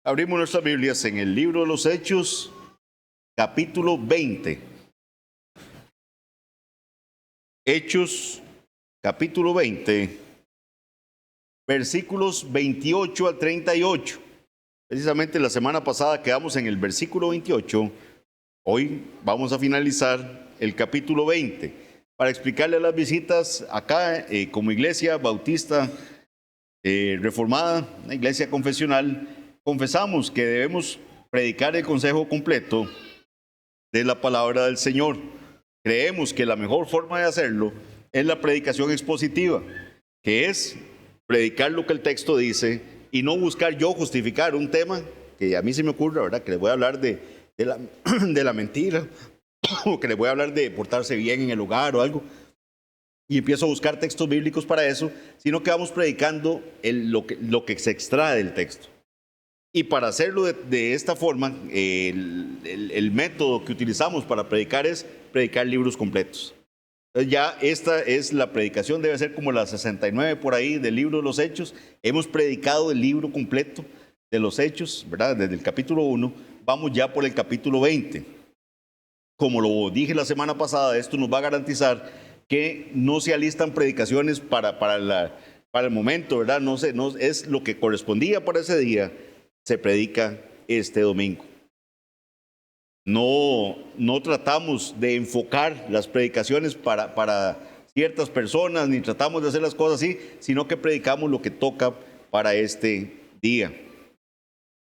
Abrimos nuestras Biblias en el libro de los Hechos, capítulo 20. Hechos, capítulo 20, versículos 28 al 38. Precisamente la semana pasada quedamos en el versículo 28. Hoy vamos a finalizar el capítulo 20 para explicarle a las visitas acá como iglesia bautista reformada, una iglesia confesional. Confesamos que debemos predicar el consejo completo de la palabra del Señor. Creemos que la mejor forma de hacerlo es la predicación expositiva, que es predicar lo que el texto dice y no buscar yo justificar un tema que a mí se me ocurre, ¿verdad? Que les voy a hablar de la mentira, o que les voy a hablar de portarse bien en el hogar o algo, y empiezo a buscar textos bíblicos para eso, sino que vamos predicando lo que se extrae del texto. Y para hacerlo de esta forma, el método que utilizamos para predicar es predicar libros completos. Entonces ya esta es la predicación, debe ser como la 69 por ahí del libro de los Hechos. Hemos predicado el libro completo de los Hechos, ¿verdad? Desde el capítulo 1, vamos ya por el capítulo 20. Como lo dije la semana pasada, esto nos va a garantizar que no se alistan predicaciones para el momento, ¿verdad? No es lo que correspondía para ese día. Se predica este domingo. No tratamos de enfocar las predicaciones para ciertas personas, ni tratamos de hacer las cosas así, sino que predicamos lo que toca para este día.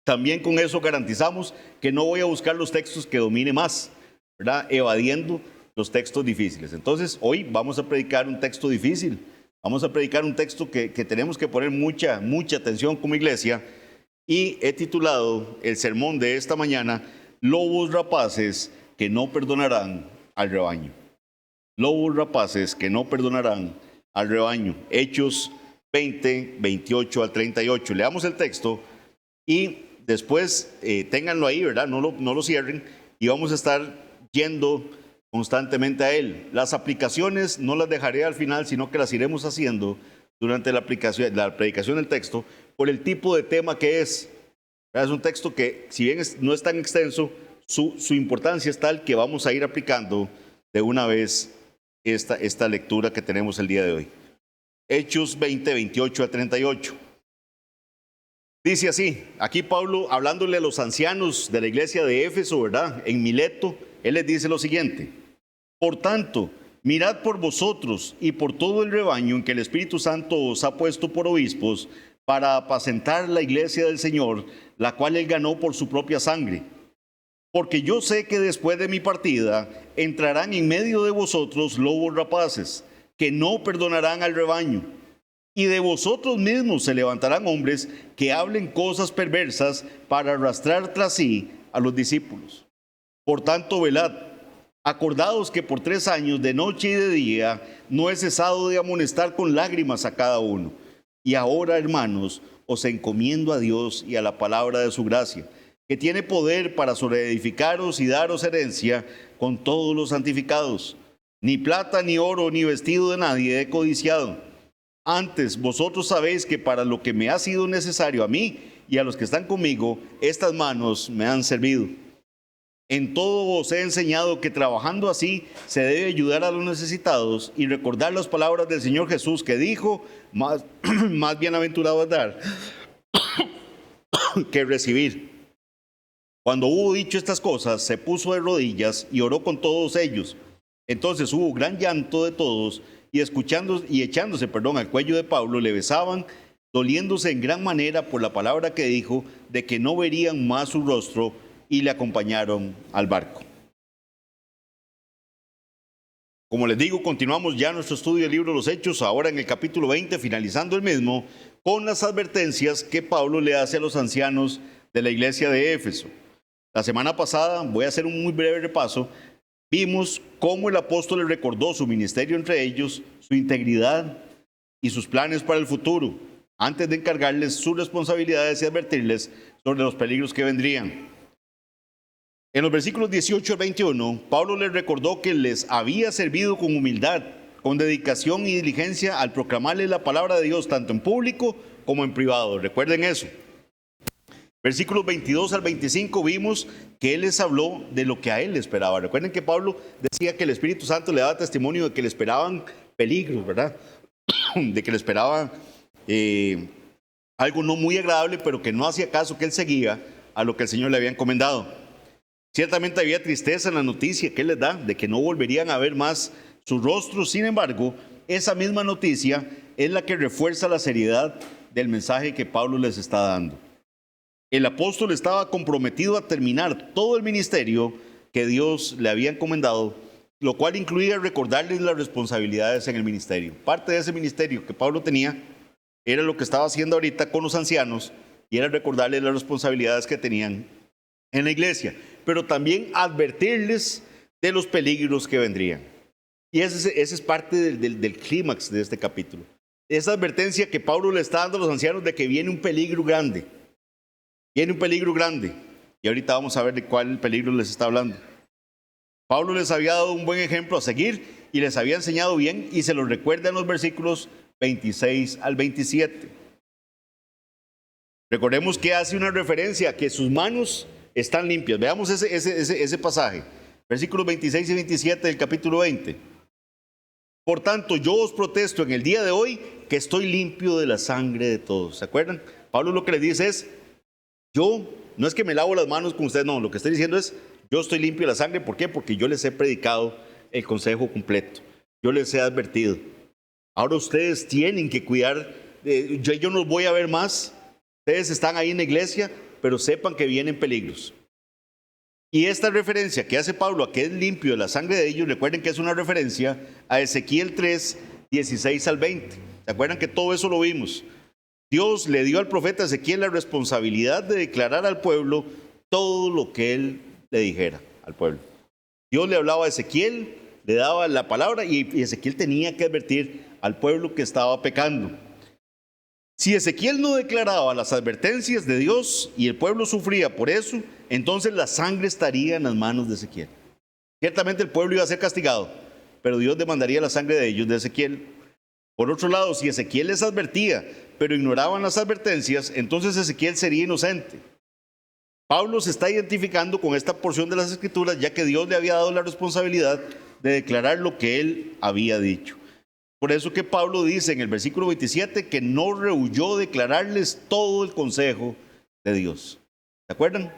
También con eso garantizamos que no voy a buscar los textos que domine más, ¿verdad? Evadiendo los textos difíciles. Entonces, hoy vamos a predicar un texto difícil. Vamos a predicar un texto que tenemos que poner mucha atención como iglesia. Y he titulado el sermón de esta mañana, Lobos rapaces que no perdonarán al rebaño. Lobos rapaces que no perdonarán al rebaño. Hechos 20, 28 al 38. Leamos el texto y después ténganlo ahí, ¿verdad? No lo cierren y vamos a estar yendo constantemente a él. Las aplicaciones no las dejaré al final, sino que las iremos haciendo durante la predicación del texto, por el tipo de tema que es. Es un texto que, si bien no es tan extenso, su importancia es tal que vamos a ir aplicando de una vez esta lectura que tenemos el día de hoy. Hechos 20, 28 a 38. Dice así, aquí Pablo hablándole a los ancianos de la iglesia de Éfeso, ¿verdad? En Mileto, él les dice lo siguiente: por tanto, mirad por vosotros y por todo el rebaño en que el Espíritu Santo os ha puesto por obispos para apacentar la iglesia del Señor, la cual él ganó por su propia sangre. Porque yo sé que después de mi partida entrarán en medio de vosotros lobos rapaces, que no perdonarán al rebaño. Y de vosotros mismos se levantarán hombres que hablen cosas perversas para arrastrar tras sí a los discípulos. Por tanto, velad. Acordaos que por 3 años, de noche y de día, no he cesado de amonestar con lágrimas a cada uno. Y ahora, hermanos, os encomiendo a Dios y a la palabra de su gracia, que tiene poder para sobreedificaros y daros herencia con todos los santificados. Ni plata, ni oro, ni vestido de nadie he codiciado. Antes, vosotros sabéis que para lo que me ha sido necesario a mí y a los que están conmigo, estas manos me han servido. En todo os he enseñado que trabajando así se debe ayudar a los necesitados y recordar las palabras del Señor Jesús, que dijo: más bienaventurado es dar que recibir. Cuando hubo dicho estas cosas, se puso de rodillas y oró con todos ellos. Entonces hubo gran llanto de todos, y echándose al cuello de Pablo, le besaban, doliéndose en gran manera por la palabra que dijo, de que no verían más su rostro, y le acompañaron al barco. Como les digo, continuamos ya nuestro estudio del libro de los Hechos, ahora en el capítulo 20, finalizando el mismo, con las advertencias que Pablo le hace a los ancianos de la iglesia de Éfeso. La semana pasada, voy a hacer un muy breve repaso, vimos cómo el apóstol les recordó su ministerio entre ellos, su integridad y sus planes para el futuro, antes de encargarles sus responsabilidades y advertirles sobre los peligros que vendrían. En los versículos 18 al 21, Pablo les recordó que les había servido con humildad, con dedicación y diligencia al proclamarles la palabra de Dios tanto en público como en privado. Recuerden eso. Versículos 22 al 25 vimos que Él les habló de lo que a Él le esperaba. Recuerden que Pablo decía que el Espíritu Santo le daba testimonio de que le esperaban peligros, ¿verdad? De que le esperaba algo no muy agradable, pero que no hacía caso, que Él seguía a lo que el Señor le había encomendado. Ciertamente había tristeza en la noticia que Él les da de que no volverían a ver más sus rostros. Sin embargo, esa misma noticia es la que refuerza la seriedad del mensaje que Pablo les está dando. El apóstol estaba comprometido a terminar todo el ministerio que Dios le había encomendado, lo cual incluía recordarles las responsabilidades en el ministerio. Parte de ese ministerio que Pablo tenía era lo que estaba haciendo ahorita con los ancianos, y era recordarles las responsabilidades que tenían en la iglesia, pero también advertirles de los peligros que vendrían. Y ese es parte del clímax de este capítulo. Esa advertencia que Pablo le está dando a los ancianos de que viene un peligro grande. Viene un peligro grande. Y ahorita vamos a ver de cuál peligro les está hablando. Pablo les había dado un buen ejemplo a seguir y les había enseñado bien, y se lo recuerda en los versículos 26 al 27. Recordemos que hace una referencia a que sus manos están limpias. Veamos ese pasaje. Versículos 26 y 27 del capítulo 20. Por tanto, yo os protesto en el día de hoy que estoy limpio de la sangre de todos. ¿Se acuerdan? Pablo lo que les dice es, yo, no es que me lavo las manos con ustedes, no, lo que estoy diciendo es, yo estoy limpio de la sangre. ¿Por qué? Porque yo les he predicado el consejo completo. Yo les he advertido. Ahora ustedes tienen que cuidar, yo no los voy a ver más. Ustedes están ahí en la iglesia, pero sepan que vienen peligros. Y esta referencia que hace Pablo a que es limpio de la sangre de ellos, recuerden que es una referencia a Ezequiel 3, 16 al 20. ¿Se acuerdan que todo eso lo vimos? Dios le dio al profeta Ezequiel la responsabilidad de declarar al pueblo todo lo que él le dijera al pueblo. Dios le hablaba a Ezequiel, le daba la palabra, y Ezequiel tenía que advertir al pueblo que estaba pecando. Si Ezequiel no declaraba las advertencias de Dios y el pueblo sufría por eso, entonces la sangre estaría en las manos de Ezequiel. Ciertamente el pueblo iba a ser castigado, pero Dios demandaría la sangre de ellos, de Ezequiel. Por otro lado, si Ezequiel les advertía, pero ignoraban las advertencias, entonces Ezequiel sería inocente. Pablo se está identificando con esta porción de las Escrituras, ya que Dios le había dado la responsabilidad de declarar lo que él había dicho. Por eso que Pablo dice en el versículo 27 que no rehuyó declararles todo el consejo de Dios. ¿Se acuerdan?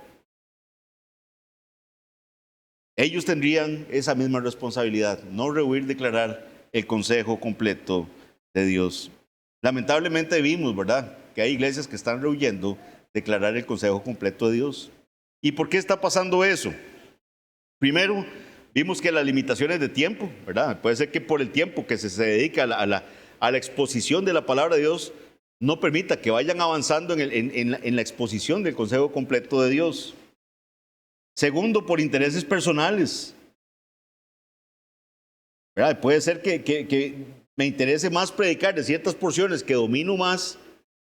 Ellos tendrían esa misma responsabilidad, no rehuir declarar el consejo completo de Dios. Lamentablemente vimos, ¿verdad?, que hay iglesias que están rehuyendo declarar el consejo completo de Dios. ¿Y por qué está pasando eso? Primero, vimos que las limitaciones de tiempo, ¿verdad? Puede ser que por el tiempo que se dedica a la exposición de la palabra de Dios no permita que vayan avanzando en la exposición del consejo completo de Dios. Segundo, por intereses personales, ¿verdad? Puede ser que me interese más predicar de ciertas porciones que domino más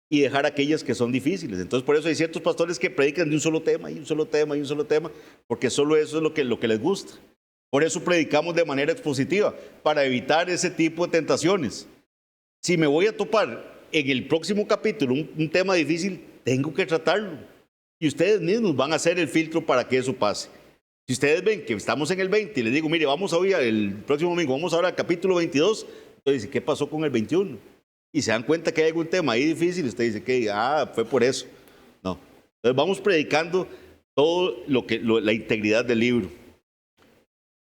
y dejar aquellas que son difíciles. Entonces, por eso hay ciertos pastores que predican de un solo tema y un solo tema y un solo tema, porque solo eso es lo que les gusta. Por eso predicamos de manera expositiva, para evitar ese tipo de tentaciones. Si me voy a topar en el próximo capítulo un tema difícil, tengo que tratarlo. Y ustedes mismos van a hacer el filtro para que eso pase. Si ustedes ven que estamos en el 20 y les digo, mire, vamos hoy el próximo domingo, vamos ahora al capítulo 22, entonces dice, ¿qué pasó con el 21? Y se dan cuenta que hay algún tema ahí difícil, usted dice que fue por eso. No. Entonces vamos predicando todo la integridad del libro.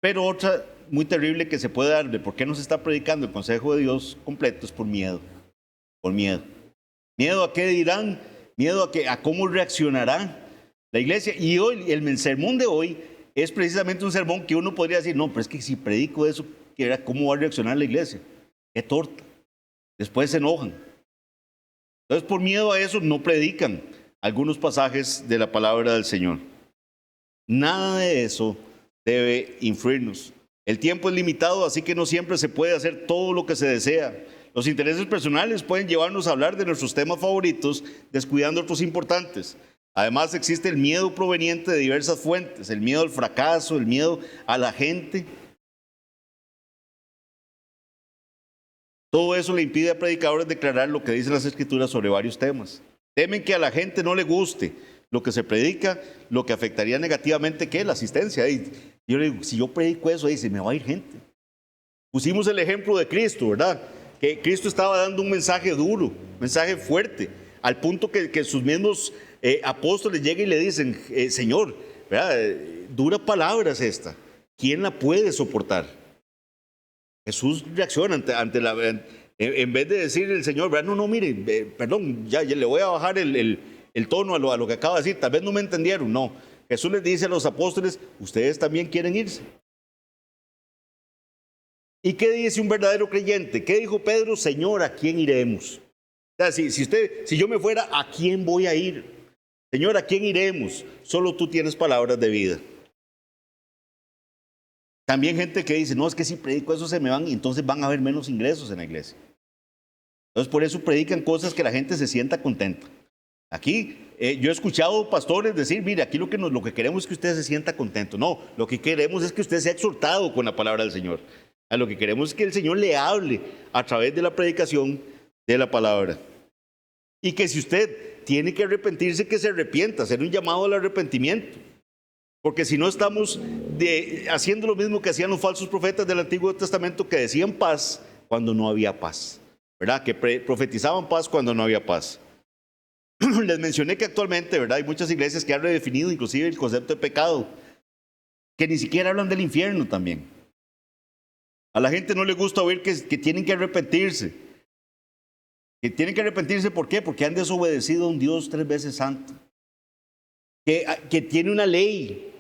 Pero otra muy terrible que se puede dar de por qué no se está predicando el consejo de Dios completo es por miedo. Por miedo. Miedo a qué dirán, miedo a cómo reaccionará la iglesia. Y hoy, el sermón de hoy es precisamente un sermón que uno podría decir, no, pero es que si predico eso, ¿cómo va a reaccionar la iglesia? Qué torta. Después se enojan. Entonces, por miedo a eso, no predican algunos pasajes de la palabra del Señor. Nada de eso debe influirnos. El tiempo es limitado, así que no siempre se puede hacer todo lo que se desea. Los intereses personales pueden llevarnos a hablar de nuestros temas favoritos, descuidando otros importantes. Además, existe el miedo proveniente de diversas fuentes, el miedo al fracaso, el miedo a la gente. Todo eso le impide a predicadores declarar lo que dicen las Escrituras sobre varios temas. Temen que a la gente no le guste lo que se predica, lo que afectaría negativamente, ¿qué? La asistencia. Y yo le digo, si yo predico eso, dice, me va a ir gente. Pusimos el ejemplo de Cristo, ¿verdad? Que Cristo estaba dando un mensaje duro, un mensaje fuerte, al punto que sus mismos apóstoles llegan y le dicen, Señor, ¿verdad? Dura palabra es esta. ¿Quién la puede soportar? Jesús reacciona ante la... En vez de decir el Señor, ¿verdad? No, mire, perdón, ya le voy a bajar el tono a lo que acaba de decir. Tal vez no me entendieron. No. Jesús les dice a los apóstoles, ustedes también quieren irse. ¿Y qué dice un verdadero creyente? ¿Qué dijo Pedro? Señor, ¿a quién iremos? O sea, si yo me fuera, ¿a quién voy a ir? Señor, ¿a quién iremos? Solo tú tienes palabras de vida. También gente que dice, no, es que si predico eso se me van y entonces van a haber menos ingresos en la iglesia. Entonces por eso predican cosas que la gente se sienta contenta. Aquí yo he escuchado pastores decir, mire, aquí lo que queremos es que usted se sienta contento. No, lo que queremos es que usted sea exhortado con la palabra del Señor. Lo que queremos es que el Señor le hable a través de la predicación de la palabra. Y que si usted tiene que arrepentirse, que se arrepienta, hacer un llamado al arrepentimiento. Porque si no estamos haciendo lo mismo que hacían los falsos profetas del Antiguo Testamento, que decían paz cuando no había paz, ¿verdad? Que profetizaban paz cuando no había paz. Les mencioné que actualmente, ¿verdad? Hay muchas iglesias que han redefinido inclusive el concepto de pecado, que ni siquiera hablan del infierno también. A la gente no le gusta oír que tienen que arrepentirse. Que tienen que arrepentirse, ¿por qué? Porque han desobedecido a un Dios 3 veces santo. Que tiene una ley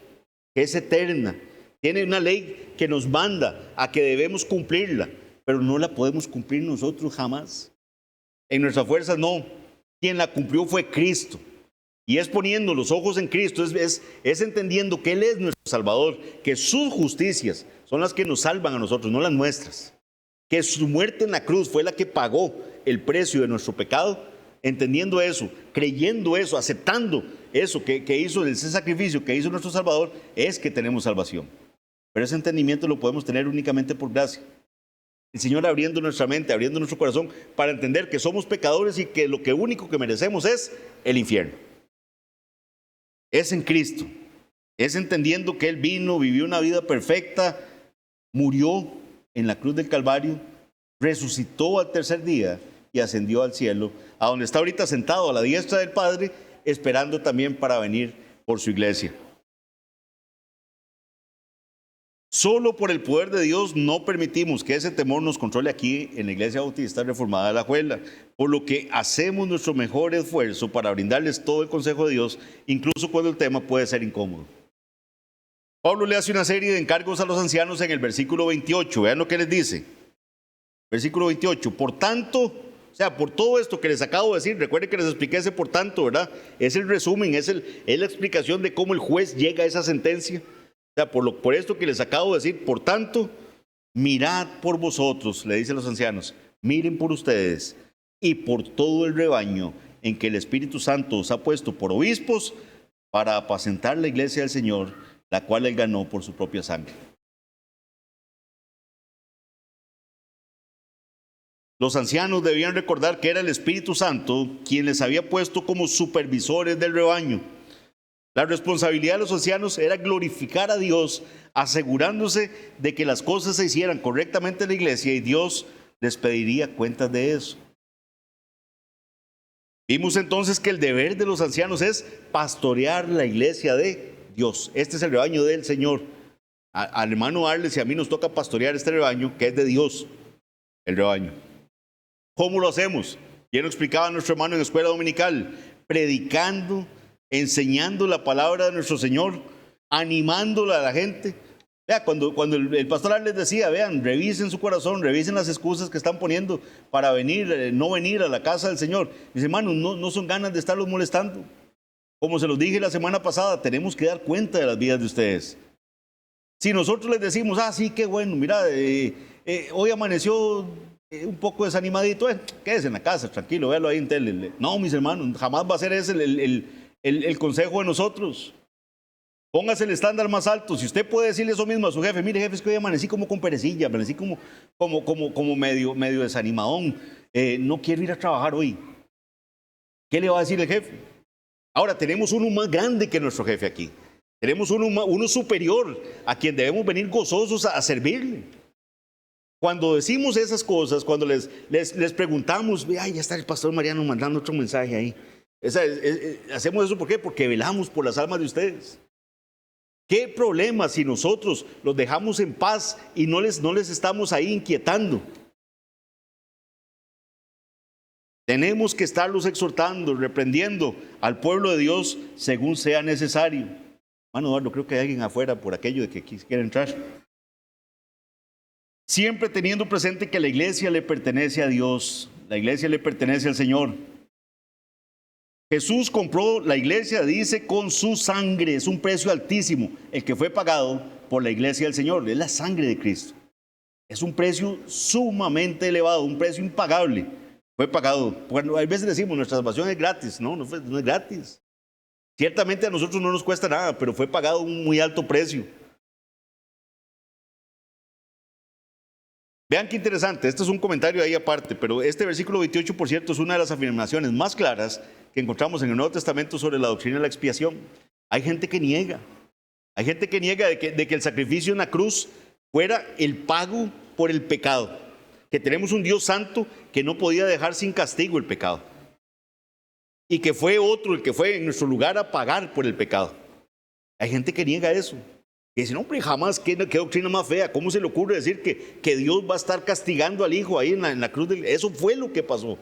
que es eterna. Tiene una ley que nos manda a que debemos cumplirla, pero no la podemos cumplir nosotros jamás. En nuestras fuerzas no. Quien la cumplió fue Cristo. Y es poniendo los ojos en Cristo, es entendiendo que Él es nuestro Salvador, que sus justicias son las que nos salvan a nosotros, no las nuestras. Que su muerte en la cruz fue la que pagó el precio de nuestro pecado. Entendiendo eso, creyendo eso, aceptando eso que hizo ese sacrificio que hizo nuestro Salvador, es que tenemos salvación. Pero ese entendimiento lo podemos tener únicamente por gracia. El Señor abriendo nuestra mente, abriendo nuestro corazón para entender que somos pecadores y que lo único que merecemos es el infierno. Es en Cristo. Es entendiendo que Él vino, vivió una vida perfecta, murió en la cruz del Calvario, resucitó al tercer día y ascendió al cielo, a donde está ahorita sentado a la diestra del Padre, esperando también para venir por su iglesia. Solo por el poder de Dios no permitimos que ese temor nos controle aquí en la Iglesia Bautista Reformada de La Juela, por lo que hacemos nuestro mejor esfuerzo para brindarles todo el consejo de Dios, incluso cuando el tema puede ser incómodo. Pablo le hace una serie de encargos a los ancianos en el versículo 28. Vean lo que les dice. Versículo 28. Por tanto, o sea, por todo esto que les acabo de decir, recuerden que les expliqué ese por tanto, ¿verdad? Es el resumen, es la explicación de cómo el juez llega a esa sentencia. O sea, por esto que les acabo de decir, por tanto, mirad por vosotros, le dicen los ancianos, miren por ustedes y por todo el rebaño en que el Espíritu Santo os ha puesto por obispos para apacentar la iglesia del Señor, la cual Él ganó por su propia sangre. Los ancianos debían recordar que era el Espíritu Santo quien les había puesto como supervisores del rebaño. La responsabilidad de los ancianos era glorificar a Dios, asegurándose de que las cosas se hicieran correctamente en la iglesia y Dios les pediría cuentas de eso. Vimos entonces que el deber de los ancianos es pastorear la iglesia de Dios. Este es el rebaño del Señor. Al hermano Arles y a mí nos toca pastorear este rebaño que es de Dios, el rebaño. ¿Cómo lo hacemos? Ya lo explicaba nuestro hermano en escuela dominical, predicando, enseñando la palabra de nuestro Señor, animándola a la gente. Vea, cuando el pastor les decía, vean, revisen su corazón, revisen las excusas que están poniendo para no venir a la casa del Señor. Mis hermanos, no son ganas de estarlos molestando. Como se los dije la semana pasada, tenemos que dar cuenta de las vidas de ustedes. Si nosotros les decimos, sí, qué bueno, mira, hoy amaneció un poco desanimadito, quédese en la casa, tranquilo, véalo ahí en tele. No, mis hermanos, jamás va a ser ese el consejo de nosotros. Póngase el estándar más alto. Si usted puede decirle eso mismo a su jefe, mire jefe, es que hoy amanecí como con perecilla, amanecí como medio desanimadón, no quiero ir a trabajar hoy. ¿Qué le va a decir el jefe? Ahora, tenemos uno más grande que nuestro jefe aquí. Tenemos uno superior a quien debemos venir gozosos a servirle. Cuando decimos esas cosas, cuando les preguntamos, ay, ya está el pastor Mariano mandando otro mensaje ahí. Hacemos eso ¿por qué? Porque velamos por las almas de ustedes. ¿Qué problema si nosotros los dejamos en paz y no les estamos ahí inquietando? Tenemos que estarlos exhortando, reprendiendo al pueblo de Dios según sea necesario. Mano Eduardo, creo que hay alguien afuera por aquello de que quiere entrar. Siempre teniendo presente que la iglesia le pertenece a Dios, la iglesia le pertenece al Señor. Jesús compró la iglesia, dice, con su sangre. Es un precio altísimo el que fue pagado por la iglesia del Señor. Es la sangre de Cristo. Es un precio sumamente elevado, un precio impagable. Fue pagado. Bueno, a veces decimos, nuestra salvación es gratis. No es gratis. Ciertamente a nosotros no nos cuesta nada, pero fue pagado un muy alto precio. Vean qué interesante, este es un comentario ahí aparte, pero este versículo 28, por cierto, es una de las afirmaciones más claras que encontramos en el Nuevo Testamento sobre la doctrina de la expiación. Hay gente que niega de que el sacrificio en la cruz fuera el pago por el pecado, que tenemos un Dios santo que no podía dejar sin castigo el pecado, y que fue otro el que fue en nuestro lugar a pagar por el pecado. Hay gente que niega eso. Y dice, no, hombre, jamás, qué doctrina más fea. ¿Cómo se le ocurre decir que Dios va a estar castigando al Hijo ahí en la cruz? Eso fue lo que pasó.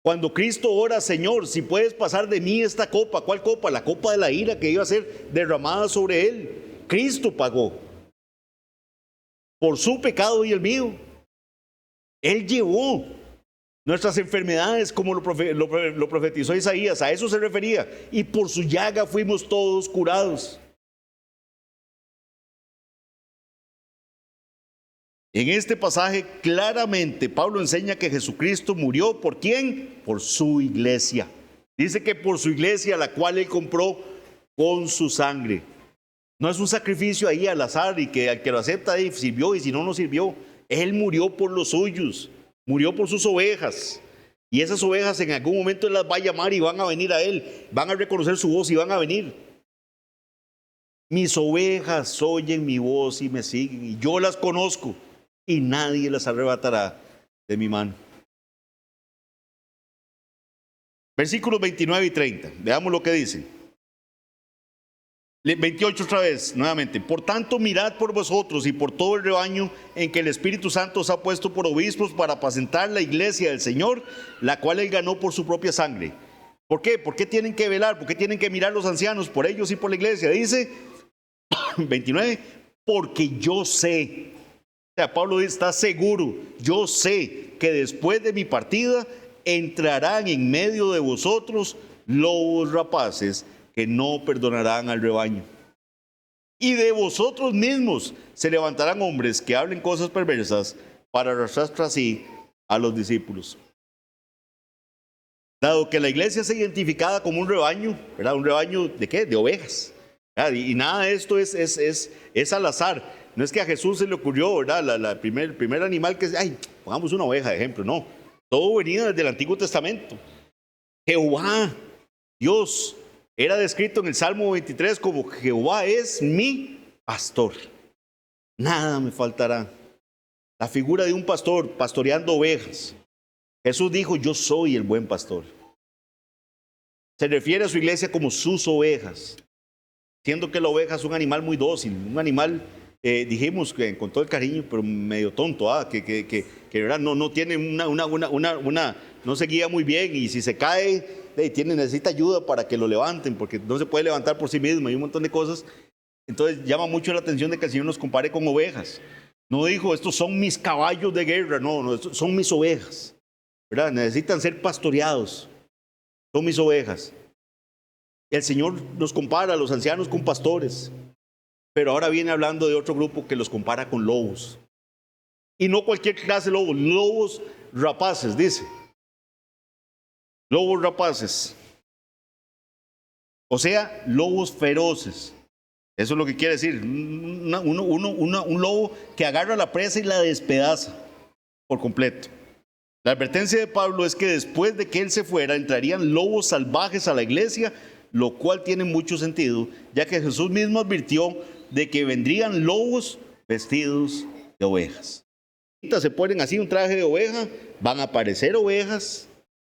Cuando Cristo ora, Señor, si puedes pasar de mí esta copa. ¿Cuál copa? La copa de la ira que iba a ser derramada sobre Él. Cristo pagó por su pecado y el mío. Él llevó nuestras enfermedades, como lo profetizó Isaías. A eso se refería. Y por su llaga fuimos todos curados. En este pasaje claramente Pablo enseña que Jesucristo murió ¿por quién? Por su iglesia. Dice que por su iglesia, la cual Él compró con su sangre. No es un sacrificio ahí al azar y que al que lo acepta ahí sirvió y si no, no sirvió. Él murió por los suyos, murió por sus ovejas. Y esas ovejas en algún momento Él las va a llamar y van a venir a Él. Van a reconocer su voz y van a venir. Mis ovejas oyen mi voz y me siguen y yo las conozco. Y nadie las arrebatará de mi mano. Versículos 29 y 30. Veamos lo que dice. 28 otra vez, nuevamente. Por tanto, mirad por vosotros y por todo el rebaño en que el Espíritu Santo os ha puesto por obispos para apacentar la iglesia del Señor, la cual Él ganó por su propia sangre. ¿Por qué? ¿Por qué tienen que velar? ¿Por qué tienen que mirar los ancianos? Por ellos y por la iglesia. Dice 29. Porque yo sé. O sea, Pablo está seguro, yo sé que después de mi partida entrarán en medio de vosotros lobos rapaces que no perdonarán al rebaño. Y de vosotros mismos se levantarán hombres que hablen cosas perversas para arrastrar tras sí a los discípulos. Dado que la iglesia es identificada como un rebaño, ¿verdad? ¿Un rebaño de qué? De ovejas. ¿Verdad? Y nada de esto es al azar. No es que a Jesús se le ocurrió, ¿verdad? El primer animal que es, pongamos una oveja de ejemplo, no. Todo venía desde el Antiguo Testamento. Jehová, Dios, era descrito en el Salmo 23 como Jehová es mi pastor. Nada me faltará. La figura de un pastor pastoreando ovejas. Jesús dijo, yo soy el buen pastor. Se refiere a su iglesia como sus ovejas. Siendo que la oveja es un animal muy dócil, un animal... dijimos que con todo el cariño, pero medio tonto, que ¿verdad? No tiene no se guía muy bien y si se cae, necesita ayuda para que lo levanten, porque no se puede levantar por sí mismo, hay un montón de cosas. Entonces llama mucho la atención de que el Señor nos compare con ovejas. No dijo, estos son mis caballos de guerra, no, estos son mis ovejas, ¿verdad? Necesitan ser pastoreados, son mis ovejas. El Señor nos compara a los ancianos con pastores. Pero ahora viene hablando de otro grupo que los compara con lobos. Y no cualquier clase de lobos, lobos rapaces, dice. Lobos rapaces. O sea, lobos feroces. Eso es lo que quiere decir. Un lobo que agarra la presa y la despedaza por completo. La advertencia de Pablo es que después de que él se fuera, entrarían lobos salvajes a la iglesia, lo cual tiene mucho sentido, ya que Jesús mismo advirtió de que vendrían lobos vestidos de ovejas. Ahorita se ponen así un traje de oveja, van a aparecer ovejas,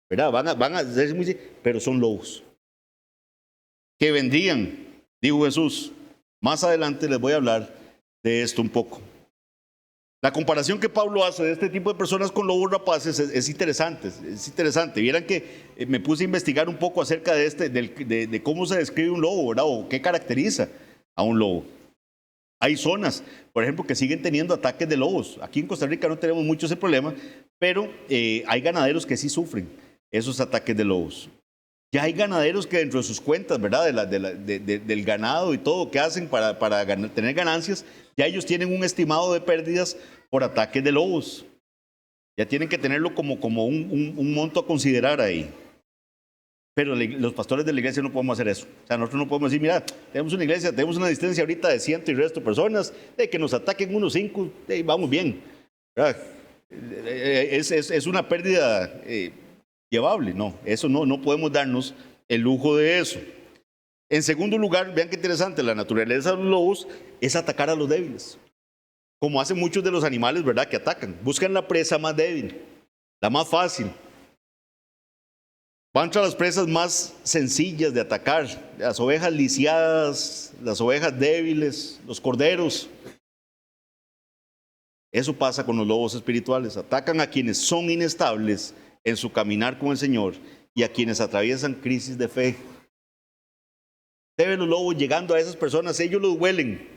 ¿verdad? Van a hacerse muy, pero son lobos. Que vendrían, dijo Jesús. Más adelante les voy a hablar de esto un poco. La comparación que Pablo hace de este tipo de personas con lobos rapaces es interesante, es interesante. Vieran que me puse a investigar un poco acerca de cómo se describe un lobo, ¿verdad? O qué caracteriza a un lobo. Hay zonas, por ejemplo, que siguen teniendo ataques de lobos. Aquí en Costa Rica no tenemos mucho ese problema, pero hay ganaderos que sí sufren esos ataques de lobos. Ya hay ganaderos que dentro de sus cuentas, ¿verdad? Del ganado y todo que hacen para tener ganancias, ya ellos tienen un estimado de pérdidas por ataques de lobos. Ya tienen que tenerlo como un monto a considerar ahí. Pero los pastores de la iglesia no podemos hacer eso. O sea, nosotros no podemos decir, mira, tenemos una iglesia, tenemos una distancia ahorita de 100 y resto de personas, de que nos ataquen unos 5, vamos bien. Es una pérdida llevable. No, eso no podemos darnos el lujo de eso. En segundo lugar, vean qué interesante, la naturaleza de los lobos es atacar a los débiles. Como hacen muchos de los animales, ¿verdad? Que atacan. Buscan la presa más débil, la más fácil. Van tras las presas más sencillas de atacar, las ovejas lisiadas, las ovejas débiles, los corderos. Eso pasa con los lobos espirituales. Atacan a quienes son inestables en su caminar con el Señor y a quienes atraviesan crisis de fe. Deben los lobos llegando a esas personas, ellos los huelen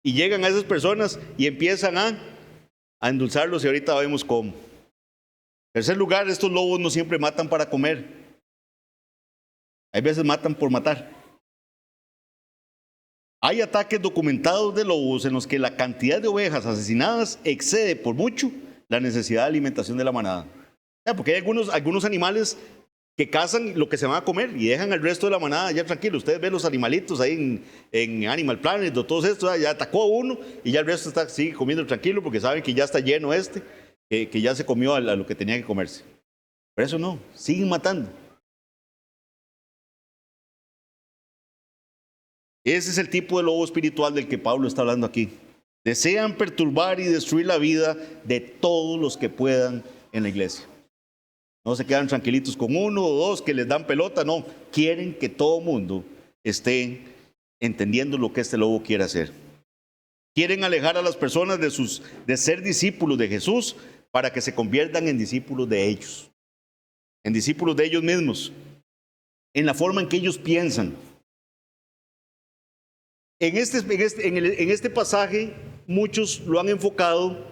y llegan a esas personas y empiezan a endulzarlos y ahorita vemos cómo. En tercer lugar, estos lobos no siempre matan para comer. Hay veces matan por matar. Hay ataques documentados de lobos en los que la cantidad de ovejas asesinadas excede por mucho la necesidad de alimentación de la manada. Porque hay algunos animales que cazan lo que se van a comer y dejan al resto de la manada ya tranquilo. Ustedes ven los animalitos ahí en Animal Planet o todo esto, ya atacó a uno y ya el resto sigue comiendo tranquilo porque saben que ya está lleno que ya se comió a lo que tenía que comerse. Pero eso no, siguen matando. Ese es el tipo de lobo espiritual del que Pablo está hablando aquí. Desean perturbar y destruir la vida de todos los que puedan en la iglesia. No se quedan tranquilitos con uno o dos que les dan pelota, no. Quieren que todo mundo esté entendiendo lo que este lobo quiere hacer. Quieren alejar a las personas de ser discípulos de Jesús para que se conviertan en discípulos de ellos, en discípulos de ellos mismos, en la forma en que ellos piensan. En este pasaje, muchos lo han enfocado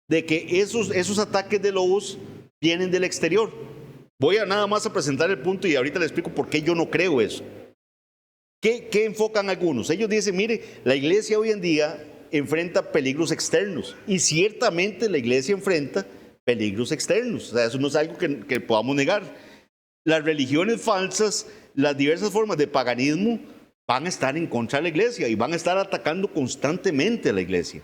de que esos ataques de lobos vienen del exterior. Voy a nada más a presentar el punto y ahorita les explico por qué yo no creo eso. ¿Qué enfocan algunos? Ellos dicen, mire, la iglesia hoy en día enfrenta peligros externos y ciertamente la iglesia enfrenta peligros externos. O sea, eso no es algo que podamos negar. Las religiones falsas, las diversas formas de paganismo van a estar en contra de la iglesia y van a estar atacando constantemente a la iglesia.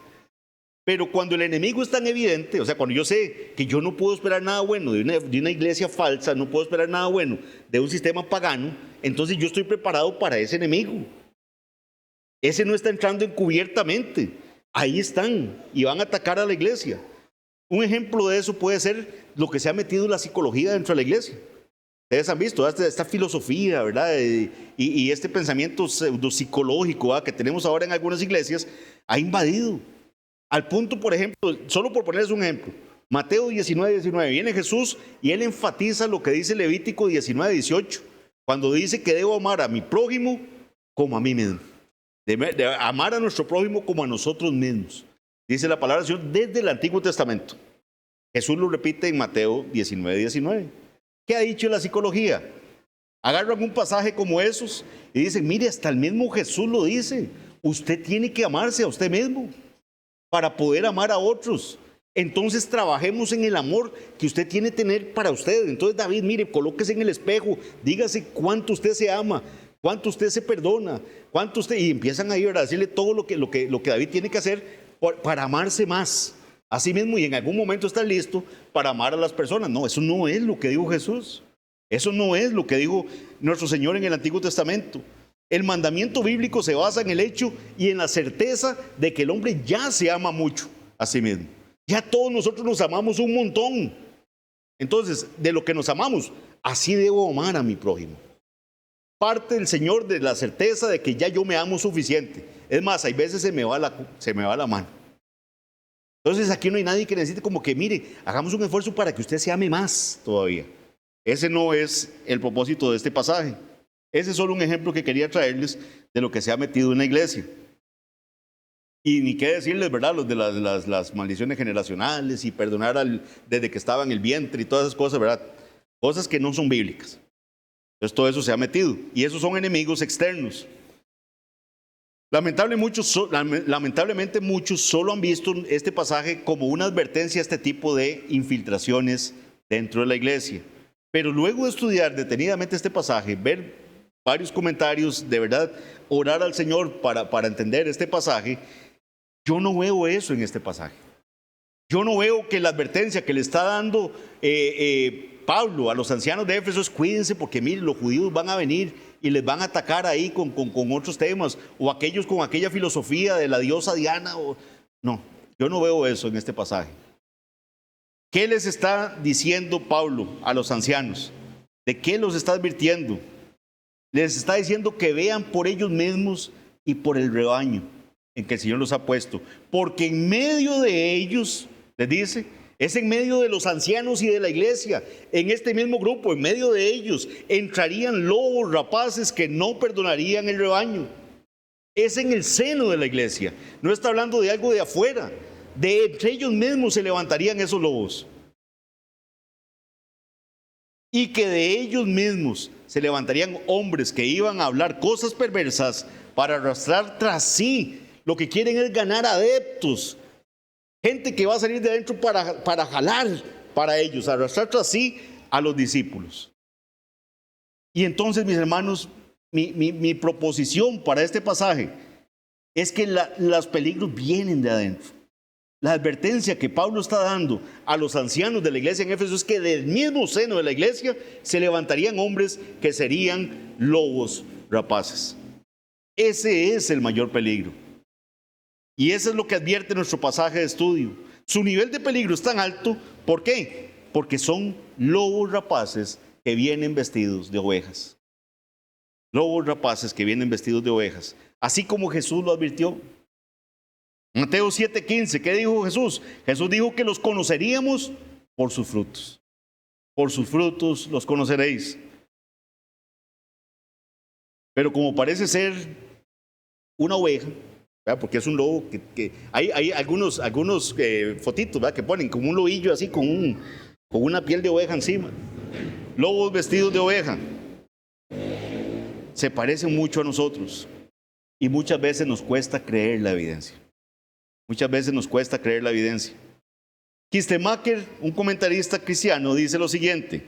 Pero cuando el enemigo es tan evidente, o sea, cuando yo sé que yo no puedo esperar nada bueno de una iglesia falsa, no puedo esperar nada bueno de un sistema pagano, entonces yo estoy preparado para ese enemigo. Ese no está entrando encubiertamente. Ahí están y van a atacar a la iglesia. Un ejemplo de eso puede ser lo que se ha metido la psicología dentro de la iglesia. Ustedes han visto esta filosofía, ¿verdad? Y este pensamiento pseudo-psicológico, ¿verdad?, que tenemos ahora en algunas iglesias, ha invadido. Al punto, por ejemplo, solo por ponerles un ejemplo, Mateo 19:19, viene Jesús y él enfatiza lo que dice Levítico 19:18, cuando dice que debo amar a mi prójimo como a mí mismo. De amar a nuestro prójimo como a nosotros mismos. Dice la palabra del Señor desde el Antiguo Testamento. Jesús lo repite en Mateo 19:19. ¿Qué ha dicho la psicología? Agarran un pasaje como esos y dicen, mire, hasta el mismo Jesús lo dice. Usted tiene que amarse a usted mismo para poder amar a otros. Entonces trabajemos en el amor que usted tiene que tener para usted. Entonces David, mire, colóquese en el espejo, dígase cuánto usted se ama, cuánto usted se perdona, cuánto usted... Y empiezan ahí a decirle todo lo que David tiene que hacer para amarse más. Así mismo, y en algún momento estar listo para amar a las personas. No, eso no es lo que dijo Jesús. Eso no es lo que dijo nuestro Señor en el Antiguo Testamento. El mandamiento bíblico se basa en el hecho y en la certeza de que el hombre ya se ama mucho a sí mismo. Ya todos nosotros nos amamos un montón. Entonces, de lo que nos amamos, así debo amar a mi prójimo. Parte del Señor de la certeza de que ya yo me amo suficiente. Es más, hay veces se me va la mano. Entonces aquí no hay nadie que necesite como que, mire, hagamos un esfuerzo para que usted se ame más todavía. Ese no es el propósito de este pasaje. Ese es solo un ejemplo que quería traerles de lo que se ha metido en la iglesia. Y ni qué decirles, ¿verdad? Los de las maldiciones generacionales y perdonar desde que estaba en el vientre y todas esas cosas, ¿verdad? Cosas que no son bíblicas. Entonces todo eso se ha metido. Y esos son enemigos externos. Lamentablemente muchos solo han visto este pasaje como una advertencia a este tipo de infiltraciones dentro de la iglesia. Pero luego de estudiar detenidamente este pasaje, ver varios comentarios, de verdad, orar al Señor para entender este pasaje, yo no veo eso en este pasaje. Yo no veo que la advertencia que le está dando Pablo a los ancianos de Éfeso es: cuídense porque miren, los judíos van a venir y les van a atacar ahí con otros temas, o aquellos con aquella filosofía de la diosa Diana. No, yo no veo eso en este pasaje. ¿Qué les está diciendo Pablo a los ancianos? ¿De qué los está advirtiendo? Les está diciendo que vean por ellos mismos y por el rebaño en que el Señor los ha puesto. Porque en medio de ellos, les dice, es en medio de los ancianos y de la iglesia, en este mismo grupo, en medio de ellos, entrarían lobos rapaces que no perdonarían el rebaño. Es en el seno de la iglesia. No está hablando de algo de afuera. De entre ellos mismos se levantarían esos lobos. Y que de ellos mismos se levantarían hombres que iban a hablar cosas perversas para arrastrar tras sí. Lo que quieren es ganar adeptos. Gente que va a salir de adentro para jalar para ellos, arrastrar tras sí a los discípulos. Y entonces, mis hermanos, mi proposición para este pasaje es que los peligros vienen de adentro. La advertencia que Pablo está dando a los ancianos de la iglesia en Éfeso es que del mismo seno de la iglesia se levantarían hombres que serían lobos rapaces. Ese es el mayor peligro. Y eso es lo que advierte nuestro pasaje de estudio. Su nivel de peligro es tan alto, ¿por qué? Porque son lobos rapaces que vienen vestidos de ovejas. Lobos rapaces que vienen vestidos de ovejas. Así como Jesús lo advirtió. Mateo 7:15, ¿qué dijo Jesús? Jesús dijo que los conoceríamos por sus frutos. Por sus frutos los conoceréis. Pero como parece ser una oveja, ¿verdad? Porque es un lobo que hay algunos fotitos, ¿verdad? Que ponen como un lobillo así con una piel de oveja encima. Lobos vestidos de oveja. Se parecen mucho a nosotros y muchas veces nos cuesta creer la evidencia. Muchas veces nos cuesta creer la evidencia. Kistemaker, un comentarista cristiano, dice lo siguiente: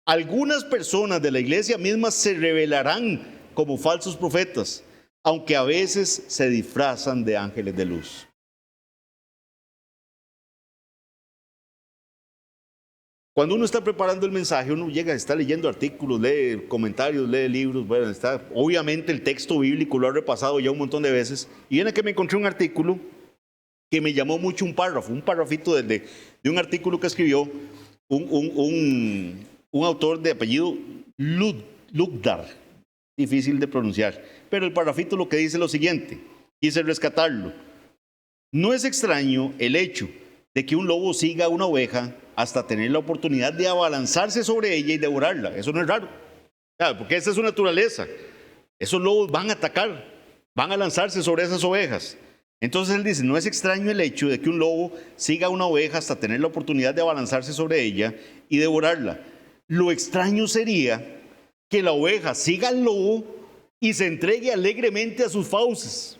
algunas personas de la iglesia misma se revelarán como falsos profetas, aunque a veces se disfrazan de ángeles de luz. Cuando uno está preparando el mensaje, uno está leyendo artículos, lee comentarios, lee libros, bueno, obviamente el texto bíblico lo ha repasado ya un montón de veces, y viene que me encontré un artículo que me llamó mucho, un parrafito de un artículo que escribió un autor de apellido Lugdar, difícil de pronunciar, pero el parrafito lo que dice es lo siguiente, quise rescatarlo. No es extraño el hecho de que un lobo siga a una oveja hasta tener la oportunidad de abalanzarse sobre ella y devorarla. Eso no es raro, claro, porque esa es su naturaleza. Esos lobos van a atacar, van a lanzarse sobre esas ovejas. Entonces él dice, no es extraño el hecho de que un lobo siga a una oveja hasta tener la oportunidad de abalanzarse sobre ella y devorarla. Lo extraño sería que la oveja siga al lobo y se entregue alegremente a sus fauces.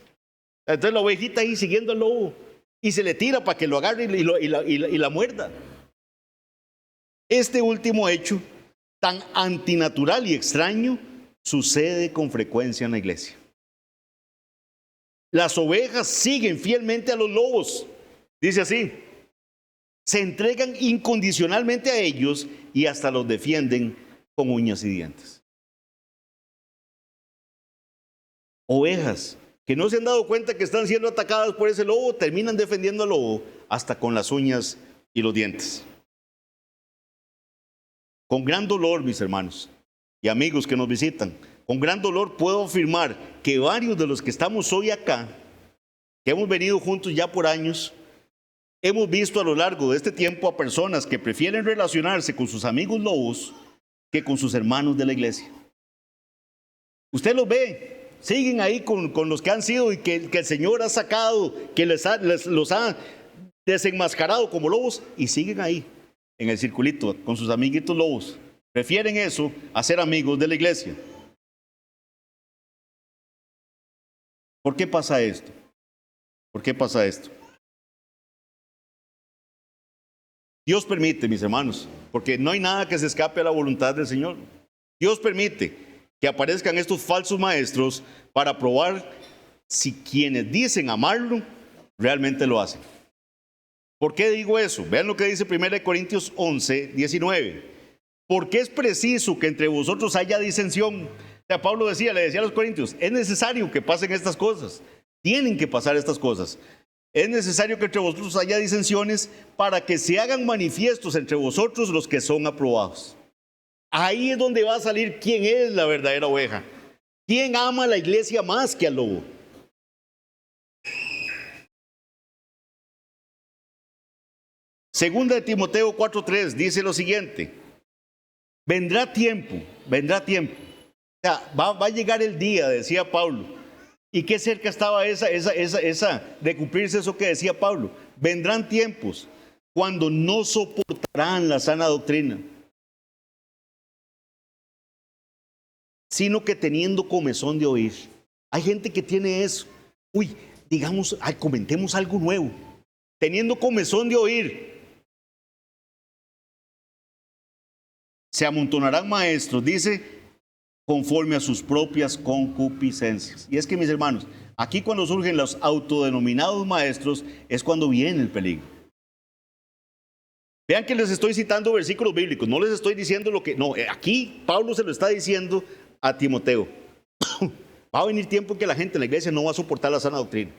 Entonces la ovejita ahí siguiendo al lobo y se le tira para que lo agarre y la muerda. Este último hecho, tan antinatural y extraño, sucede con frecuencia en la iglesia. Las ovejas siguen fielmente a los lobos, dice así, Se entregan incondicionalmente a ellos y hasta los defienden con uñas y dientes. Ovejas que no se han dado cuenta que están siendo atacadas por ese lobo, terminan defendiendo al lobo hasta con las uñas y los dientes. Con gran dolor, mis hermanos y amigos que nos visitan, con gran dolor puedo afirmar que varios de los que estamos hoy acá, que hemos venido juntos ya por años, hemos visto a lo largo de este tiempo a personas que prefieren relacionarse con sus amigos lobos que con sus hermanos de la iglesia. Usted los ve, siguen ahí con los que han sido y que el Señor ha sacado, que los ha desenmascarado como lobos, y siguen ahí en el circulito con sus amiguitos lobos. Prefieren eso a ser amigos de la iglesia. ¿Por qué pasa esto? ¿Por qué pasa esto? Dios permite, mis hermanos, porque no hay nada que se escape a la voluntad del Señor. Dios permite que aparezcan estos falsos maestros para probar si quienes dicen amarlo realmente lo hacen. ¿Por qué digo eso? Vean lo que dice 1 Corintios 11, 19. Porque es preciso que entre vosotros haya disensión. O sea, Pablo le decía a los corintios, es necesario que pasen estas cosas. Tienen que pasar estas cosas. Es necesario que entre vosotros haya disensiones para que se hagan manifiestos entre vosotros los que son aprobados. Ahí es donde va a salir quién es la verdadera oveja. ¿Quién ama a la iglesia más que al lobo? Segunda de Timoteo 4:3 dice lo siguiente: vendrá tiempo. O sea, va a llegar el día, decía Pablo. Y qué cerca estaba esa de cumplirse eso que decía Pablo. Vendrán tiempos cuando no soportarán la sana doctrina, sino que teniendo comezón de oír. Hay gente que tiene eso. Digamos, comentemos algo nuevo. Teniendo comezón de oír. Se amontonarán maestros, dice, conforme a sus propias concupiscencias. Y es que, mis hermanos, aquí cuando surgen los autodenominados maestros es cuando viene el peligro. Vean que les estoy citando versículos bíblicos, no les estoy diciendo lo que... No, aquí Pablo se lo está diciendo a Timoteo. Va a venir tiempo en que la gente en la iglesia no va a soportar la sana doctrina.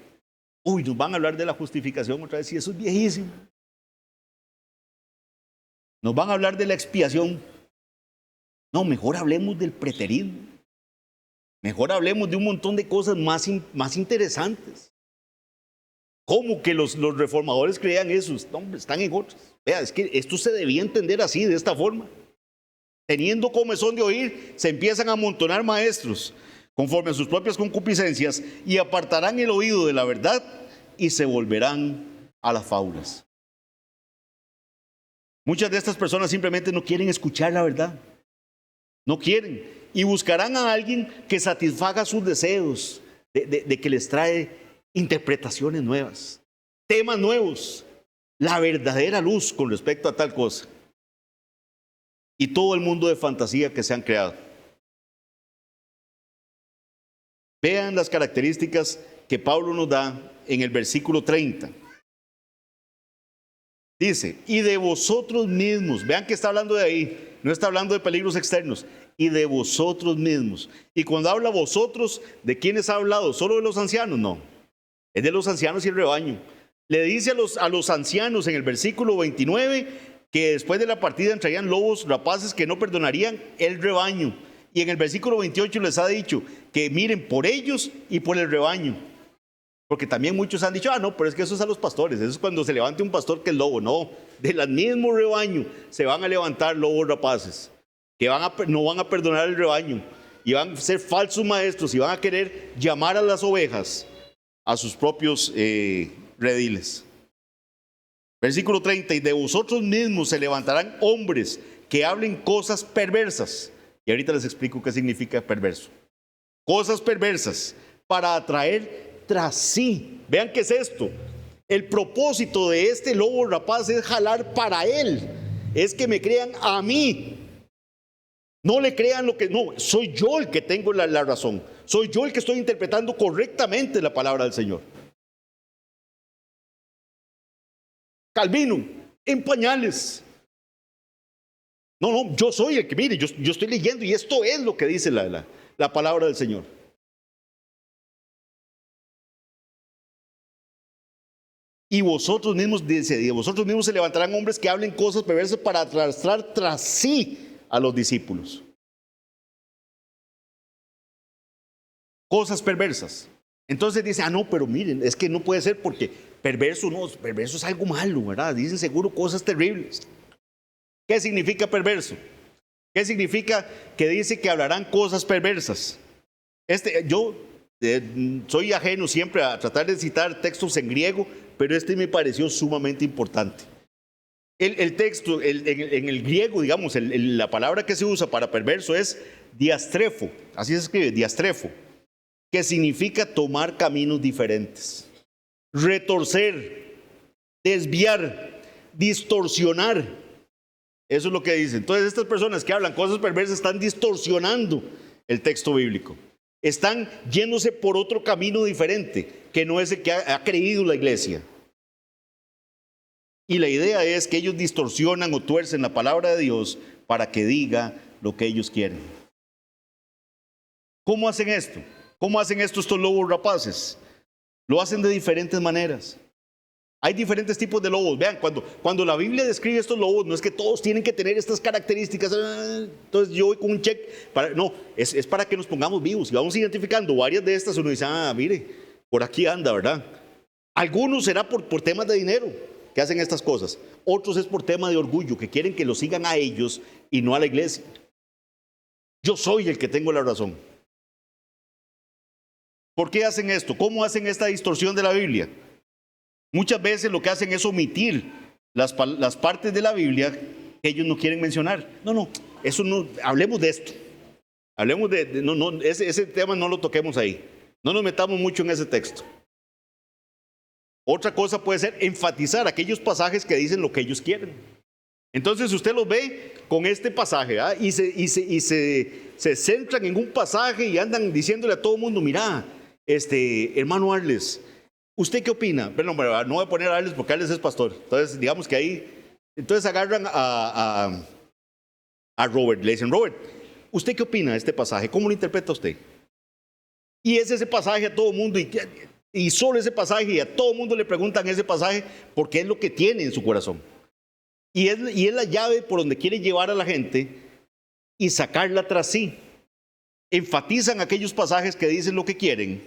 Nos van a hablar de la justificación otra vez, y eso es viejísimo. Nos van a hablar de la expiación. No, mejor hablemos del preterismo. Mejor hablemos de un montón de cosas más interesantes. ¿Cómo que los reformadores creían eso? No, están en otras. Vea, es que esto se debía entender así, de esta forma. Teniendo comezón de oír, se empiezan a amontonar maestros, conforme a sus propias concupiscencias, y apartarán el oído de la verdad y se volverán a las fábulas. Muchas de estas personas simplemente no quieren escuchar la verdad. No quieren. Y buscarán a alguien que satisfaga sus deseos, de que les trae interpretaciones nuevas, temas nuevos, la verdadera luz con respecto a tal cosa. Y todo el mundo de fantasía que se han creado. Vean las características que Pablo nos da en el versículo 30. Dice, y de vosotros mismos, vean que está hablando de ahí, no está hablando de peligros externos, y de vosotros mismos. Y cuando habla vosotros, ¿de quiénes ha hablado? ¿Solo de los ancianos? No, es de los ancianos y el rebaño. Le dice a los ancianos en el versículo 29 que después de la partida entrarían lobos rapaces que no perdonarían el rebaño. Y en el versículo 28 les ha dicho que miren por ellos y por el rebaño. Porque también muchos han dicho, no, pero es que eso es a los pastores, eso es cuando se levante un pastor que es lobo. No, del mismo rebaño se van a levantar lobos rapaces, que no van a perdonar el rebaño, y van a ser falsos maestros, y van a querer llamar a las ovejas a sus propios rediles. Versículo 30, y de vosotros mismos se levantarán hombres que hablen cosas perversas. Y ahorita les explico qué significa perverso. Cosas perversas para atraer tras sí. Vean qué es esto. El propósito de este lobo rapaz es jalar para él. Es que me crean a mí. No le crean lo que... No, soy yo el que tengo la razón. Soy yo el que estoy interpretando correctamente la palabra del Señor. Calvino en pañales. No, yo soy el que, mire, yo estoy leyendo y esto es lo que dice la palabra del Señor. Y vosotros mismos, dice, y vosotros mismos se levantarán hombres que hablen cosas perversas para arrastrar tras sí a los discípulos. Cosas perversas. Entonces dice, no, pero miren, es que no puede ser porque perverso es algo malo, ¿verdad? Dicen seguro cosas terribles. ¿Qué significa perverso? ¿Qué significa que dice que hablarán cosas perversas? Yo soy ajeno siempre a tratar de citar textos en griego, pero este me pareció sumamente importante. El texto, en el griego, digamos, la palabra que se usa para perverso es diastrefo, así se escribe, diastrefo, que significa tomar caminos diferentes, retorcer, desviar, distorsionar. Eso es lo que dice. Entonces estas personas que hablan cosas perversas están distorsionando el texto bíblico. Están yéndose por otro camino diferente, que no es el que ha creído la iglesia. Y la idea es que ellos distorsionan o tuercen la palabra de Dios para que diga lo que ellos quieren. ¿Cómo hacen esto? ¿Cómo hacen esto estos lobos rapaces? Lo hacen de diferentes maneras. Hay diferentes tipos de lobos. Vean, cuando la Biblia describe estos lobos, no es que todos tienen que tener estas características. Entonces yo voy con un check. No, es para que nos pongamos vivos. Y vamos identificando varias de estas. Uno dice, mire, por aquí anda, ¿verdad? Algunos será por temas de dinero que hacen estas cosas. Otros es por tema de orgullo, que quieren que lo sigan a ellos y no a la iglesia. Yo soy el que tengo la razón. ¿Por qué hacen esto? ¿Cómo hacen esta distorsión de la Biblia? Muchas veces lo que hacen es omitir las partes de la Biblia que ellos no quieren mencionar. No, eso no, hablemos de esto. Hablemos ese tema no lo toquemos ahí. No nos metamos mucho en ese texto. Otra cosa puede ser enfatizar aquellos pasajes que dicen lo que ellos quieren. Entonces usted los ve con este pasaje, y se centran en un pasaje y andan diciéndole a todo el mundo, mira, hermano Arles, ¿usted qué opina? Bueno, no voy a poner a Arles porque Arles es pastor. Entonces, digamos que ahí, entonces agarran a Robert. Le dicen, Robert, ¿usted qué opina de este pasaje? ¿Cómo lo interpreta usted? Y es ese pasaje a todo el mundo, y solo ese pasaje, y a todo el mundo le preguntan ese pasaje porque es lo que tiene en su corazón. Y es la llave por donde quiere llevar a la gente y sacarla tras sí. Enfatizan aquellos pasajes que dicen lo que quieren,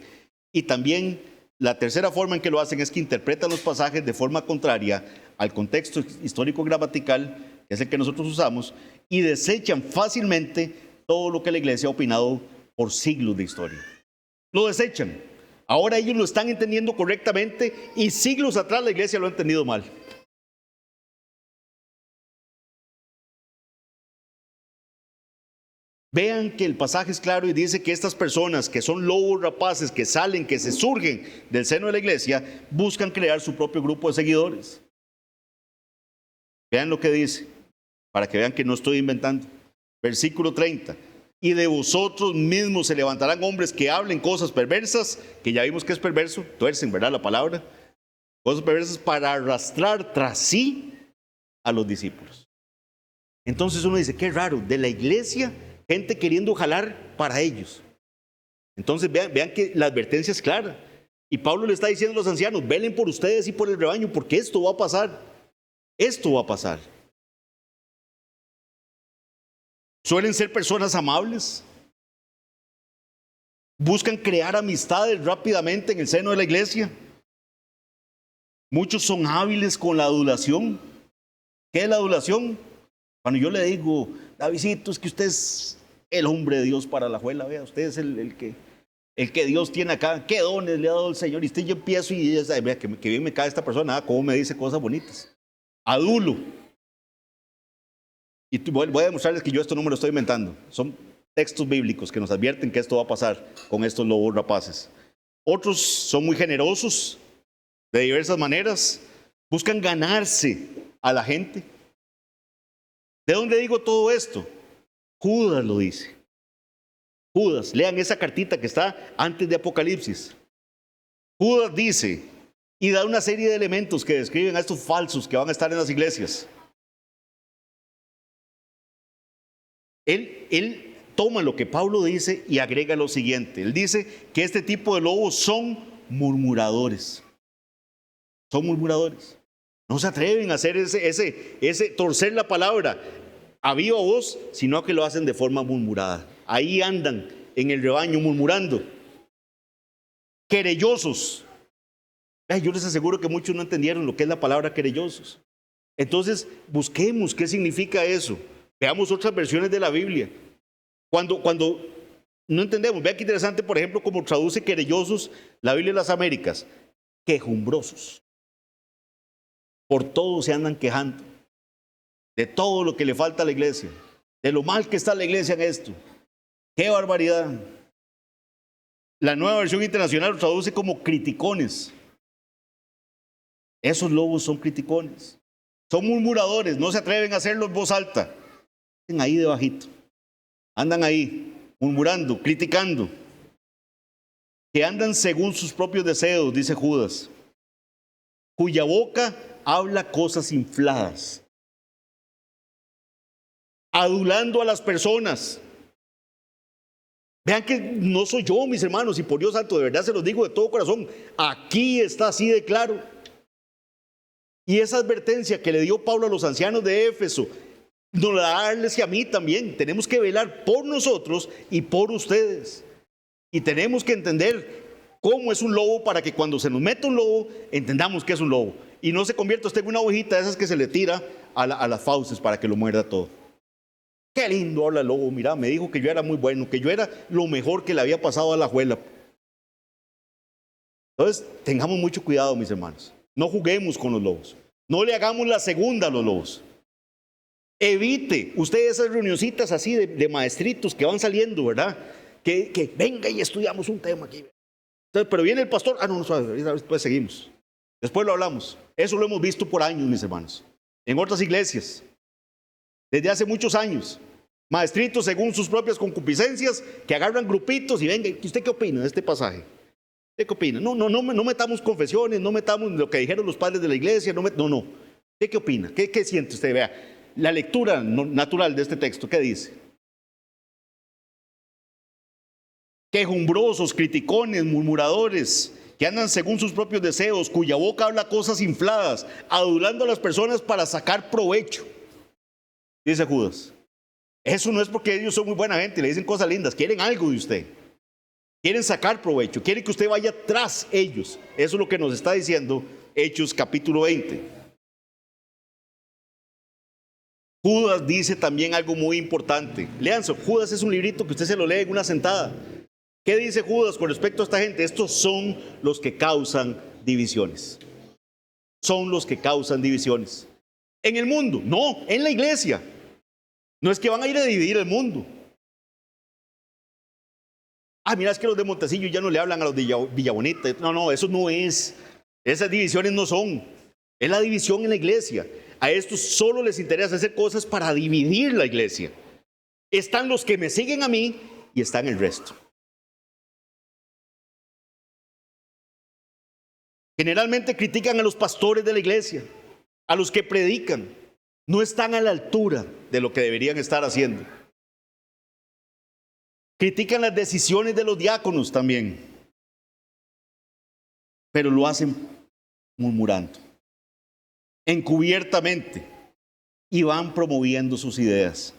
y también la tercera forma en que lo hacen es que interpretan los pasajes de forma contraria al contexto histórico gramatical, que es el que nosotros usamos, y desechan fácilmente todo lo que la iglesia ha opinado por siglos de historia. Lo desechan. Ahora ellos lo están entendiendo correctamente y siglos atrás la iglesia lo ha entendido mal. Vean que el pasaje es claro y dice que estas personas que son lobos rapaces, que salen, que se surgen del seno de la iglesia, buscan crear su propio grupo de seguidores. Vean lo que dice, para que vean que no estoy inventando. Versículo 30. Y de vosotros mismos se levantarán hombres que hablen cosas perversas, que ya vimos que es perverso, tuercen, ¿verdad? La palabra. Cosas perversas para arrastrar tras sí a los discípulos. Entonces uno dice, qué raro, de la iglesia, gente queriendo jalar para ellos. Entonces vean que la advertencia es clara. Y Pablo le está diciendo a los ancianos, velen por ustedes y por el rebaño, porque esto va a pasar. Esto va a pasar. Suelen ser personas amables. Buscan crear amistades rápidamente en el seno de la iglesia. Muchos son hábiles con la adulación. ¿Qué es la adulación? Cuando yo le digo, Davidito, es que usted es el hombre de Dios para la juela, vea, usted es el que Dios tiene acá, qué dones le ha dado el Señor. Y yo empiezo y ella sabe, vea, que bien me cae esta persona, cómo me dice cosas bonitas. Adulo. Y voy a demostrarles que yo esto no me lo estoy inventando. Son textos bíblicos que nos advierten que esto va a pasar con estos lobos rapaces. Otros son muy generosos de diversas maneras. Buscan ganarse a la gente. ¿De dónde digo todo esto? Judas lo dice. Judas, lean esa cartita que está antes de Apocalipsis. Judas dice, Y da una serie de elementos que describen a estos falsos que van a estar en las iglesias. Él toma lo que Pablo dice y agrega lo siguiente. Él dice que este tipo de lobos son murmuradores. Son murmuradores. No se atreven a hacer ese torcer la palabra a viva voz, sino que lo hacen de forma murmurada. Ahí andan en el rebaño murmurando. Querellosos. Yo les aseguro que muchos no entendieron lo que es la palabra querellosos. Entonces, busquemos qué significa eso. Veamos otras versiones de la Biblia. Cuando no entendemos, vea qué interesante, por ejemplo, cómo traduce querellosos la Biblia de las Américas. Quejumbrosos. Por todo se andan quejando. De todo lo que le falta a la iglesia. De lo mal que está la iglesia en esto. ¡Qué barbaridad! La Nueva Versión Internacional lo traduce como criticones. Esos lobos son criticones. Son murmuradores, no se atreven a hacerlo en voz alta. Están ahí debajito. Andan ahí, murmurando, criticando. Que andan según sus propios deseos, dice Judas. Cuya boca habla cosas infladas. Adulando a las personas. Vean que no soy yo, mis hermanos, y por Dios santo, de verdad se los digo de todo corazón. Aquí está así de claro. Y esa advertencia que le dio Pablo a los ancianos de Éfeso, nos la da a darles y a mí también. Tenemos que velar por nosotros y por ustedes. Y tenemos que entender cómo es un lobo para que cuando se nos meta un lobo, entendamos que es un lobo. Y no se convierta usted en una ovejita de esas que se le tira a las fauces para que lo muerda todo. Qué lindo habla el lobo, mira, me dijo que yo era muy bueno, que yo era lo mejor que le había pasado a la abuela. Entonces, tengamos mucho cuidado, mis hermanos. No juguemos con los lobos. No le hagamos la segunda a los lobos. Evite usted esas reunioncitas así de maestritos que van saliendo, ¿verdad? Que venga y estudiamos un tema aquí. Entonces, pero viene el pastor, no, después seguimos. Después lo hablamos. Eso lo hemos visto por años, mis hermanos. En otras iglesias. Desde hace muchos años. Maestritos según sus propias concupiscencias que agarran grupitos y venga, ¿usted qué opina de este pasaje? ¿Usted qué opina? No metamos confesiones, no metamos lo que dijeron los padres de la iglesia, no. ¿Usted qué opina? ¿Qué siente usted? Vea, la lectura natural de este texto, ¿qué dice? Quejumbrosos, criticones, murmuradores, que andan según sus propios deseos, cuya boca habla cosas infladas, adulando a las personas para sacar provecho. Dice Judas. Eso no es porque ellos son muy buena gente, le dicen cosas lindas, quieren algo de usted. Quieren sacar provecho, quieren que usted vaya tras ellos. Eso es lo que nos está diciendo Hechos capítulo 20. Judas dice también algo muy importante. Léanse, Judas es un librito que usted se lo lee en una sentada. ¿Qué dice Judas con respecto a esta gente? Estos son los que causan divisiones. Son los que causan divisiones. ¿En el mundo? No, en la iglesia. No es que van a ir a dividir el mundo. Mira, es que los de Montecillo ya no le hablan a los de Villabonita. No, eso no es. Esas divisiones no son. Es la división en la iglesia. A estos solo les interesa hacer cosas para dividir la iglesia. Están los que me siguen a mí y están el resto. Generalmente critican a los pastores de la iglesia, a los que predican. No están a la altura de lo que deberían estar haciendo. Critican las decisiones de los diáconos también, pero lo hacen murmurando, encubiertamente, y van promoviendo sus ideas.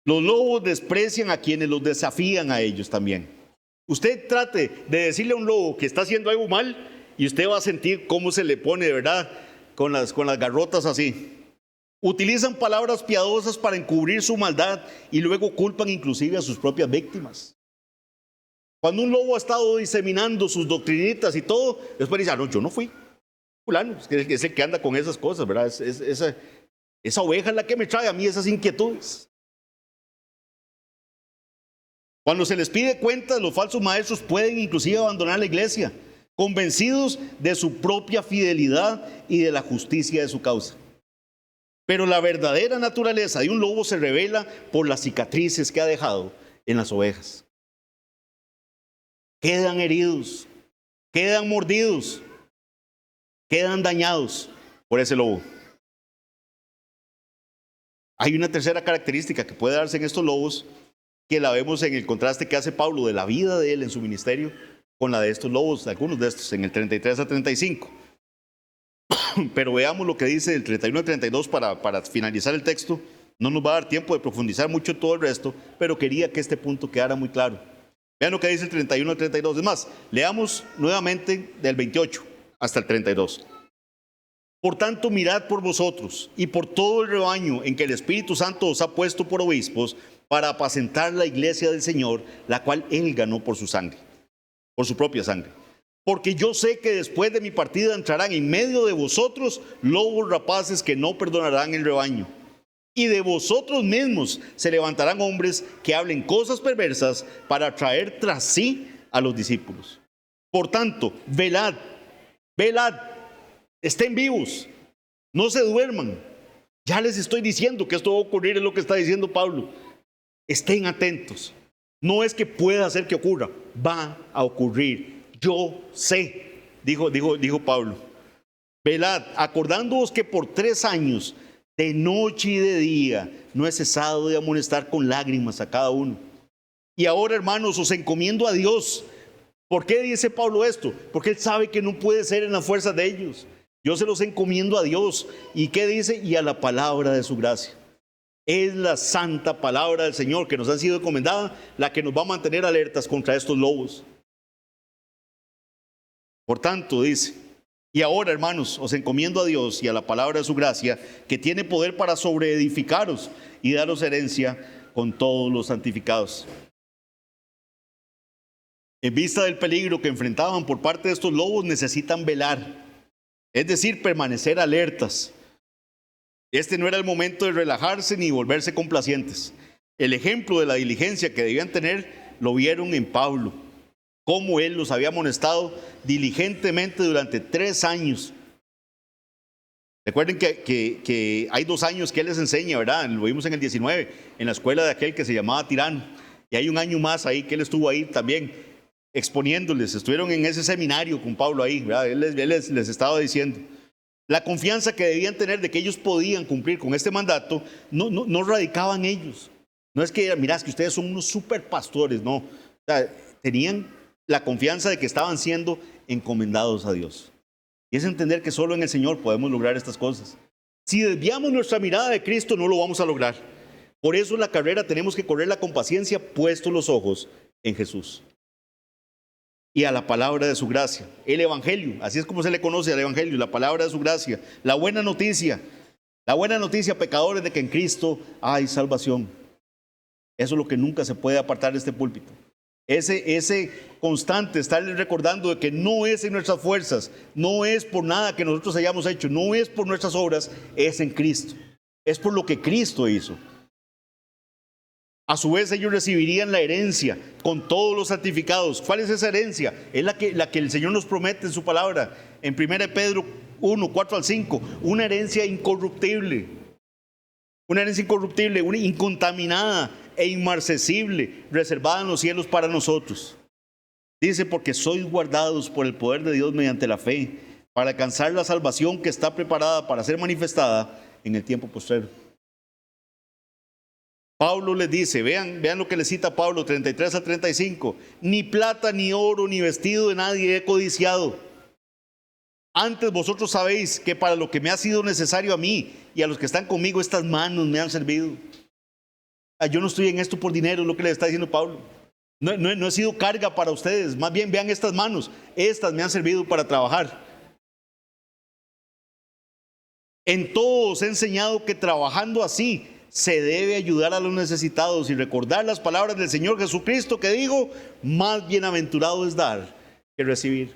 Los lobos desprecian a quienes los desafían a ellos también. Usted trate de decirle a un lobo que está haciendo algo mal y usted va a sentir cómo se le pone, de verdad, con las garrotas así. Utilizan palabras piadosas para encubrir su maldad y luego culpan inclusive a sus propias víctimas. Cuando un lobo ha estado diseminando sus doctrinitas y todo, después dice, no, yo no fui. Fulano, es el que anda con esas cosas, ¿verdad? Esa oveja es la que me trae a mí esas inquietudes. Cuando se les pide cuentas, los falsos maestros pueden inclusive abandonar la iglesia, convencidos de su propia fidelidad y de la justicia de su causa. Pero la verdadera naturaleza de un lobo se revela por las cicatrices que ha dejado en las ovejas. Quedan heridos, quedan mordidos, quedan dañados por ese lobo. Hay una tercera característica que puede darse en estos lobos, que la vemos en el contraste que hace Pablo de la vida de él en su ministerio con la de estos lobos, algunos de estos, en el 33 a 35. Pero veamos lo que dice del 31 al 32 para finalizar el texto. No nos va a dar tiempo de profundizar mucho en todo el resto, pero quería que este punto quedara muy claro. Vean lo que dice el 31 al 32. Es más, leamos nuevamente del 28 hasta el 32. Por tanto, mirad por vosotros y por todo el rebaño en que el Espíritu Santo os ha puesto por obispos para apacentar la iglesia del Señor, la cual Él ganó por su sangre, por su propia sangre. Porque yo sé que después de mi partida entrarán en medio de vosotros lobos rapaces que no perdonarán el rebaño. Y de vosotros mismos se levantarán hombres que hablen cosas perversas para atraer tras sí a los discípulos. Por tanto, velad, estén vivos, no se duerman. Ya les estoy diciendo que esto va a ocurrir, es lo que está diciendo Pablo. Estén atentos. No es que pueda hacer que ocurra, va a ocurrir. Yo sé, dijo Pablo. Velad, acordándoos que por 3 años, de noche y de día, no he cesado de amonestar con lágrimas a cada uno. Y ahora, hermanos, os encomiendo a Dios. ¿Por qué dice Pablo esto? Porque él sabe que no puede ser en la fuerza de ellos. Yo se los encomiendo a Dios. ¿Y qué dice? Y a la palabra de su gracia. Es la santa palabra del Señor que nos ha sido encomendada, la que nos va a mantener alertas contra estos lobos. Por tanto, dice, y ahora, hermanos, os encomiendo a Dios y a la palabra de su gracia, que tiene poder para sobreedificaros y daros herencia con todos los santificados. En vista del peligro que enfrentaban por parte de estos lobos, necesitan velar, es decir, permanecer alertas. Este no era el momento de relajarse ni volverse complacientes. El ejemplo de la diligencia que debían tener lo vieron en Pablo, cómo él los había amonestado diligentemente durante 3 años. Recuerden que hay 2 años que él les enseña, ¿verdad? Lo vimos en el 19, en la escuela de aquel que se llamaba Tirano. Y hay 1 año más ahí que él estuvo ahí también exponiéndoles. Estuvieron en ese seminario con Pablo ahí, ¿verdad? Él les estaba diciendo. La confianza que debían tener de que ellos podían cumplir con este mandato no radicaba en ellos. No es que, mirá, es que ustedes son unos super pastores, no. O sea, tenían la confianza de que estaban siendo encomendados a Dios. Y es entender que solo en el Señor podemos lograr estas cosas. Si desviamos nuestra mirada de Cristo, no lo vamos a lograr. Por eso en la carrera tenemos que correrla con paciencia, puestos los ojos en Jesús y a la palabra de su gracia, el Evangelio. Así es como se le conoce al Evangelio, la palabra de su gracia, la buena noticia, pecadores, de que en Cristo hay salvación. Eso es lo que nunca se puede apartar de este púlpito. Ese constante estarles recordando de que no es en nuestras fuerzas, no es por nada que nosotros hayamos hecho, no es por nuestras obras, es en Cristo, es por lo que Cristo hizo. A su vez ellos recibirían la herencia con todos los santificados. ¿Cuál es esa herencia? Es la que el Señor nos promete en su palabra. En 1 Pedro 1, 4 al 5. Una herencia incorruptible. Una herencia incorruptible, una incontaminada e inmarcesible, reservada en los cielos para nosotros. Dice, porque sois guardados por el poder de Dios mediante la fe, para alcanzar la salvación que está preparada para ser manifestada en el tiempo postrero. Pablo les dice, vean lo que le cita Pablo 33 a 35, ni plata, ni oro, ni vestido de nadie he codiciado. Antes vosotros sabéis que para lo que me ha sido necesario a mí y a los que están conmigo, estas manos me han servido. Yo no estoy en esto por dinero, es lo que le está diciendo Pablo. No he sido carga para ustedes, más bien vean estas manos, estas me han servido para trabajar. En todo os he enseñado que trabajando así, se debe ayudar a los necesitados y recordar las palabras del Señor Jesucristo que dijo, más bienaventurado es dar que recibir.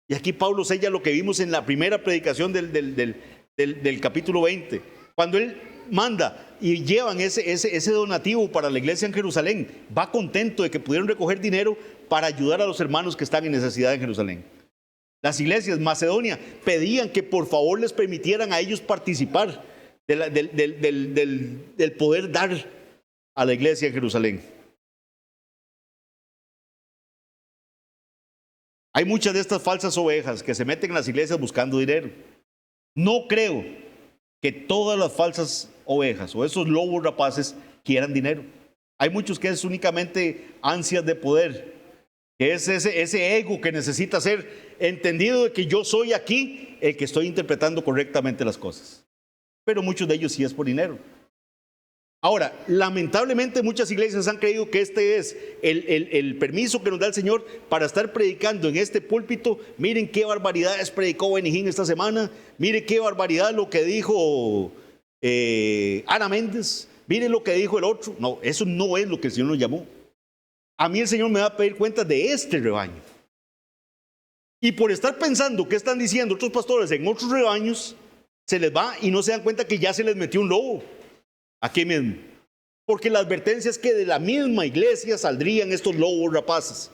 Y aquí Pablo sella lo que vimos en la primera predicación del capítulo 20, cuando él manda y llevan ese donativo para la iglesia en Jerusalén, va contento de que pudieron recoger dinero para ayudar a los hermanos que están en necesidad en Jerusalén. Las iglesias Macedonia pedían que por favor les permitieran a ellos participar del poder dar a la iglesia en Jerusalén. Hay muchas de estas falsas ovejas que se meten en las iglesias buscando dinero. No creo que todas las falsas ovejas o esos lobos rapaces quieran dinero. Hay muchos que es únicamente ansias de poder, que es ese ego que necesita ser entendido de que yo soy aquí el que estoy interpretando correctamente las cosas. Pero muchos de ellos sí es por dinero. Ahora, lamentablemente muchas iglesias han creído que este es el permiso que nos da el Señor para estar predicando en este púlpito. Miren qué barbaridades predicó Benny Hinn esta semana. Miren qué barbaridad lo que dijo Ana Méndez. Miren lo que dijo el otro. No, eso no es lo que el Señor nos llamó. A mí el Señor me va a pedir cuenta de este rebaño. Y por estar pensando qué están diciendo otros pastores en otros rebaños, se les va y no se dan cuenta que ya se les metió un lobo. Aquí mismo. Porque la advertencia es que de la misma iglesia saldrían estos lobos rapaces.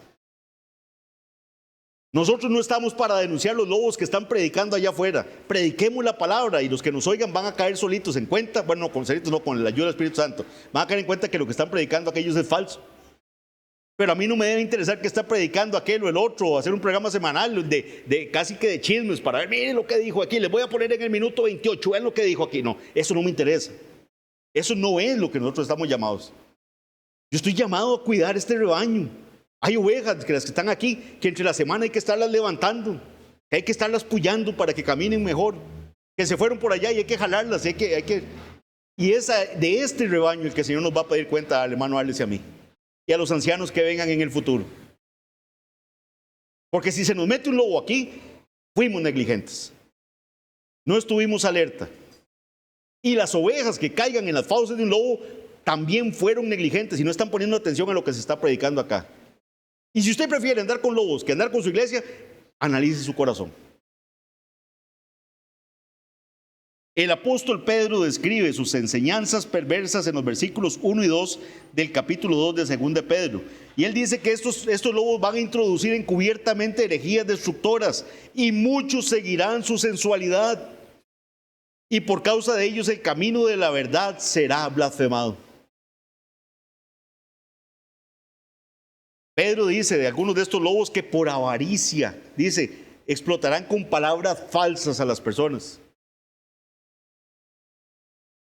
Nosotros no estamos para denunciar los lobos que están predicando allá afuera. Prediquemos la palabra y los que nos oigan van a caer solitos en cuenta, bueno, con solitos no, con la ayuda del Espíritu Santo, van a caer en cuenta que lo que están predicando aquellos es falso. Pero a mí no me debe interesar que está predicando aquel o el otro, o hacer un programa semanal de casi que de chismes para ver, miren lo que dijo aquí, les voy a poner en el minuto 28, vean lo que dijo aquí. No, eso no me interesa. Eso no es lo que nosotros estamos llamados. Yo estoy llamado a cuidar este rebaño. Hay ovejas, que las que están aquí, que entre la semana hay que estarlas levantando, que hay que estarlas puyando para que caminen mejor, que se fueron por allá y hay que jalarlas, y es de este rebaño el que el Señor nos va a pedir cuenta al hermano Alex y a mí, y a los ancianos que vengan en el futuro. Porque si se nos mete un lobo aquí, fuimos negligentes, no estuvimos alerta. Y las ovejas que caigan en las fauces de un lobo también fueron negligentes y no están poniendo atención a lo que se está predicando acá. Y si usted prefiere andar con lobos que andar con su iglesia, analice su corazón. El apóstol Pedro describe sus enseñanzas perversas en los versículos 1 y 2 del capítulo 2 de 2 de Pedro. Y él dice que estos lobos van a introducir encubiertamente herejías destructoras y muchos seguirán su sensualidad. Y por causa de ellos el camino de la verdad será blasfemado. Pedro dice de algunos de estos lobos que por avaricia, dice, explotarán con palabras falsas a las personas.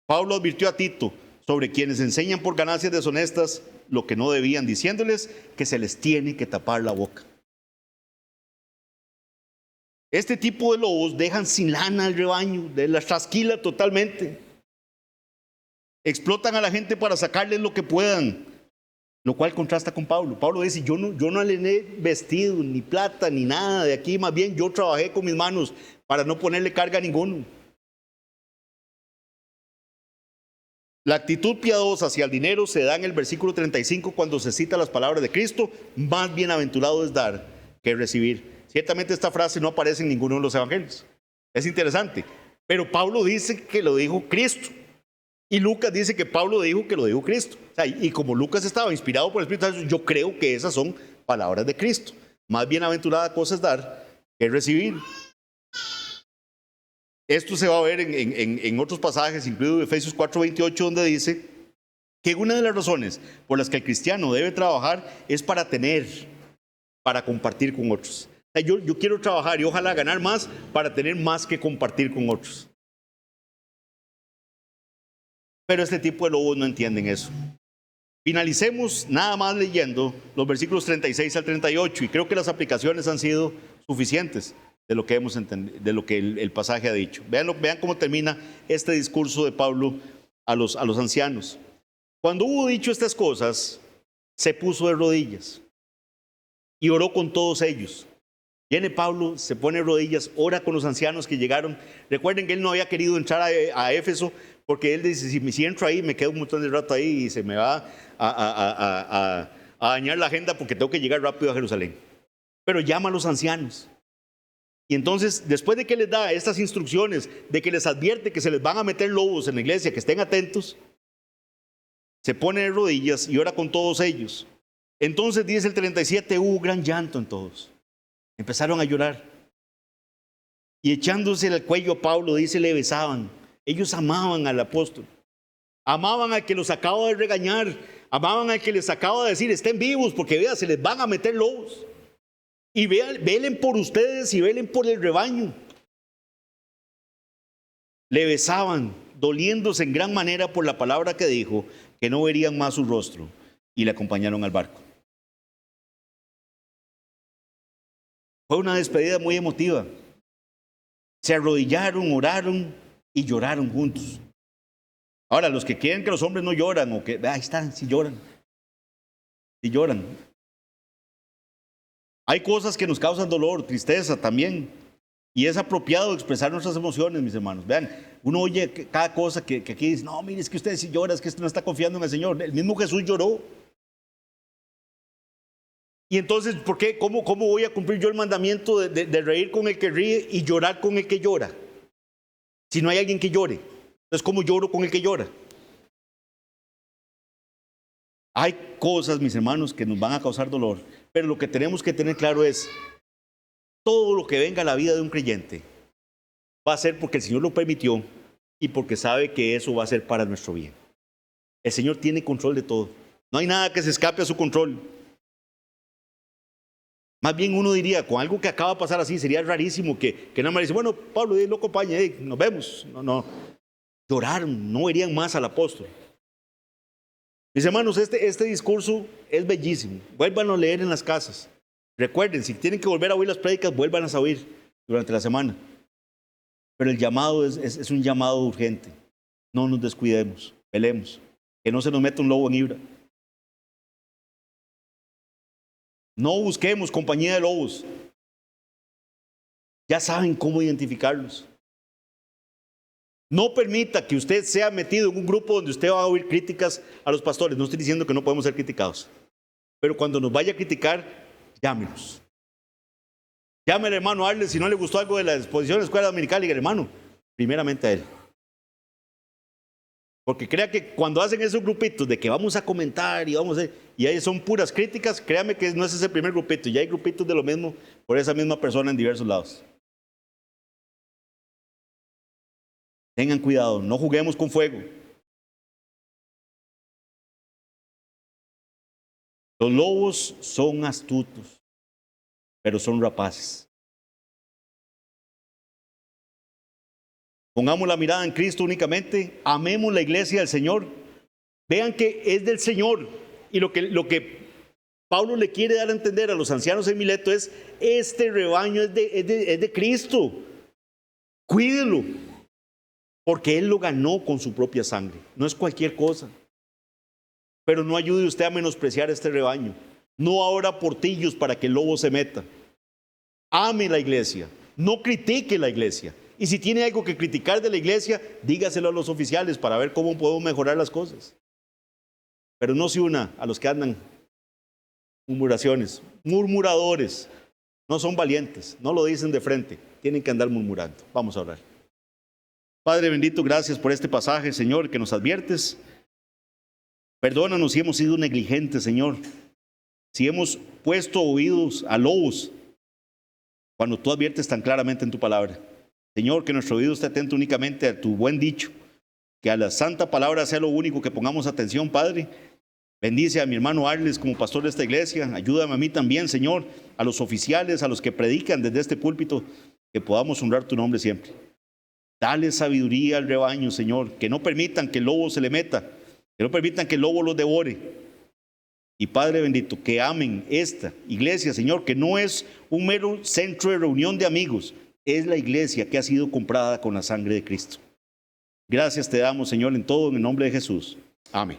Pablo advirtió a Tito sobre quienes enseñan por ganancias deshonestas lo que no debían, diciéndoles que se les tiene que tapar la boca. Este tipo de lobos dejan sin lana al rebaño, las trasquila totalmente. Explotan a la gente para sacarles lo que puedan, lo cual contrasta con Pablo. Pablo dice, yo no le he vestido ni plata ni nada de aquí, más bien yo trabajé con mis manos para no ponerle carga a ninguno. La actitud piadosa hacia el dinero se da en el versículo 35 cuando se cita las palabras de Cristo, más bienaventurado es dar que recibir. Ciertamente esta frase no aparece en ninguno de los evangelios. Es interesante. Pero Pablo dice que lo dijo Cristo. Y Lucas dice que Pablo dijo que lo dijo Cristo. O sea, y como Lucas estaba inspirado por el Espíritu Santo, yo creo que esas son palabras de Cristo. Más bienaventurada cosa es dar que recibir. Esto se va a ver en otros pasajes, incluido Efesios 4:28, donde dice que una de las razones por las que el cristiano debe trabajar es para tener, para compartir con otros. Yo quiero trabajar y ojalá ganar más para tener más que compartir con otros. Pero este tipo de lobos no entienden eso. Finalicemos nada más leyendo los versículos 36 al 38 y creo que las aplicaciones han sido suficientes de lo que hemos entendido, de lo que el pasaje ha dicho. Vean cómo termina este discurso de Pablo a los ancianos. Cuando hubo dicho estas cosas, se puso de rodillas y oró con todos ellos. Viene Pablo, se pone de rodillas, ora con los ancianos que llegaron. Recuerden que él no había querido entrar a Éfeso porque él dice, si entro ahí, me quedo un montón de rato ahí y se me va a dañar la agenda porque tengo que llegar rápido a Jerusalén. Pero llama a los ancianos. Y entonces, después de que les da estas instrucciones, de que les advierte que se les van a meter lobos en la iglesia, que estén atentos, se pone de rodillas y ora con todos ellos. Entonces, dice el 37, hubo gran llanto en todos. Empezaron a llorar. Y echándose al cuello a Pablo, dice, le besaban. Ellos amaban al apóstol. Amaban al que los acaba de regañar. Amaban al que les acaba de decir, estén vivos, porque vean, se les van a meter lobos. Y velen por ustedes y velen por el rebaño. Le besaban, doliéndose en gran manera por la palabra que dijo, que no verían más su rostro, y le acompañaron al barco. Fue una despedida muy emotiva. Se arrodillaron, oraron y lloraron juntos. Ahora, los que quieren que los hombres no lloran, o que, ahí están, si lloran. Si lloran. Hay cosas que nos causan dolor, tristeza también. Y es apropiado expresar nuestras emociones, mis hermanos. Vean, uno oye cada cosa que aquí dice, no, mire, es que usted sí llora, es que usted no está confiando en el Señor. El mismo Jesús lloró. Y entonces, ¿por qué? ¿Cómo voy a cumplir yo el mandamiento de reír con el que ríe y llorar con el que llora? Si no hay alguien que llore. Entonces, ¿cómo lloro con el que llora? Hay cosas, mis hermanos, que nos van a causar dolor. Pero lo que tenemos que tener claro es, todo lo que venga a la vida de un creyente va a ser porque el Señor lo permitió y porque sabe que eso va a ser para nuestro bien. El Señor tiene control de todo. No hay nada que se escape a su control. Más bien uno diría, con algo que acaba de pasar así, sería rarísimo que nada más dice, bueno, Pablo, lo acompaña, nos vemos. No. Lloraron, no verían más al apóstol. Mis hermanos, este discurso es bellísimo. Vuélvanlo a leer en las casas. Recuerden, si tienen que volver a oír las prédicas, vuelvan a oír durante la semana. Pero el llamado es un llamado urgente. No nos descuidemos, velemos. Que no se nos meta un lobo en Ibra. No busquemos compañía de lobos. Ya saben cómo identificarlos. No permita que usted sea metido en un grupo donde usted va a oír críticas a los pastores. No estoy diciendo que no podemos ser criticados. Pero cuando nos vaya a criticar, llámenos. Llame al hermano Arles si no le gustó algo de la exposición de la escuela dominical y diga, hermano, primeramente a él. Porque crea que cuando hacen esos grupitos de que vamos a comentar y vamos a hacer, y ahí son puras críticas, créame que no es ese primer grupito, ya hay grupitos de lo mismo por esa misma persona en diversos lados. Tengan cuidado, no juguemos con fuego. Los lobos son astutos, pero son rapaces. Pongamos la mirada en Cristo únicamente, amemos la iglesia del Señor. Vean que es del Señor. Y lo que Pablo le quiere dar a entender a los ancianos en Mileto es, este rebaño es de Cristo. Cuídelo, porque Él lo ganó con su propia sangre. No es cualquier cosa. Pero no ayude usted a menospreciar este rebaño. No ahora portillos para que el lobo se meta. Ame la iglesia, no critique la iglesia. Y si tiene algo que criticar de la iglesia, dígaselo a los oficiales para ver cómo podemos mejorar las cosas. Pero no se una a los que andan murmuraciones, murmuradores. No son valientes, no lo dicen de frente, tienen que andar murmurando. Vamos a orar. Padre bendito, gracias por este pasaje, Señor, que nos adviertes. Perdónanos si hemos sido negligentes, Señor. Si hemos puesto oídos a lobos, cuando tú adviertes tan claramente en tu palabra. Señor, que nuestro oído esté atento únicamente a tu buen dicho, que a la santa palabra sea lo único que pongamos atención, Padre. Bendice a mi hermano Arles como pastor de esta iglesia. Ayúdame a mí también, Señor, a los oficiales, a los que predican desde este púlpito, que podamos honrar tu nombre siempre. Dale sabiduría al rebaño, Señor, que no permitan que el lobo se le meta, que no permitan que el lobo los devore. Y Padre bendito, que amen esta iglesia, Señor, que no es un mero centro de reunión de amigos, es la iglesia que ha sido comprada con la sangre de Cristo. Gracias te damos, Señor, en todo, en el nombre de Jesús. Amén.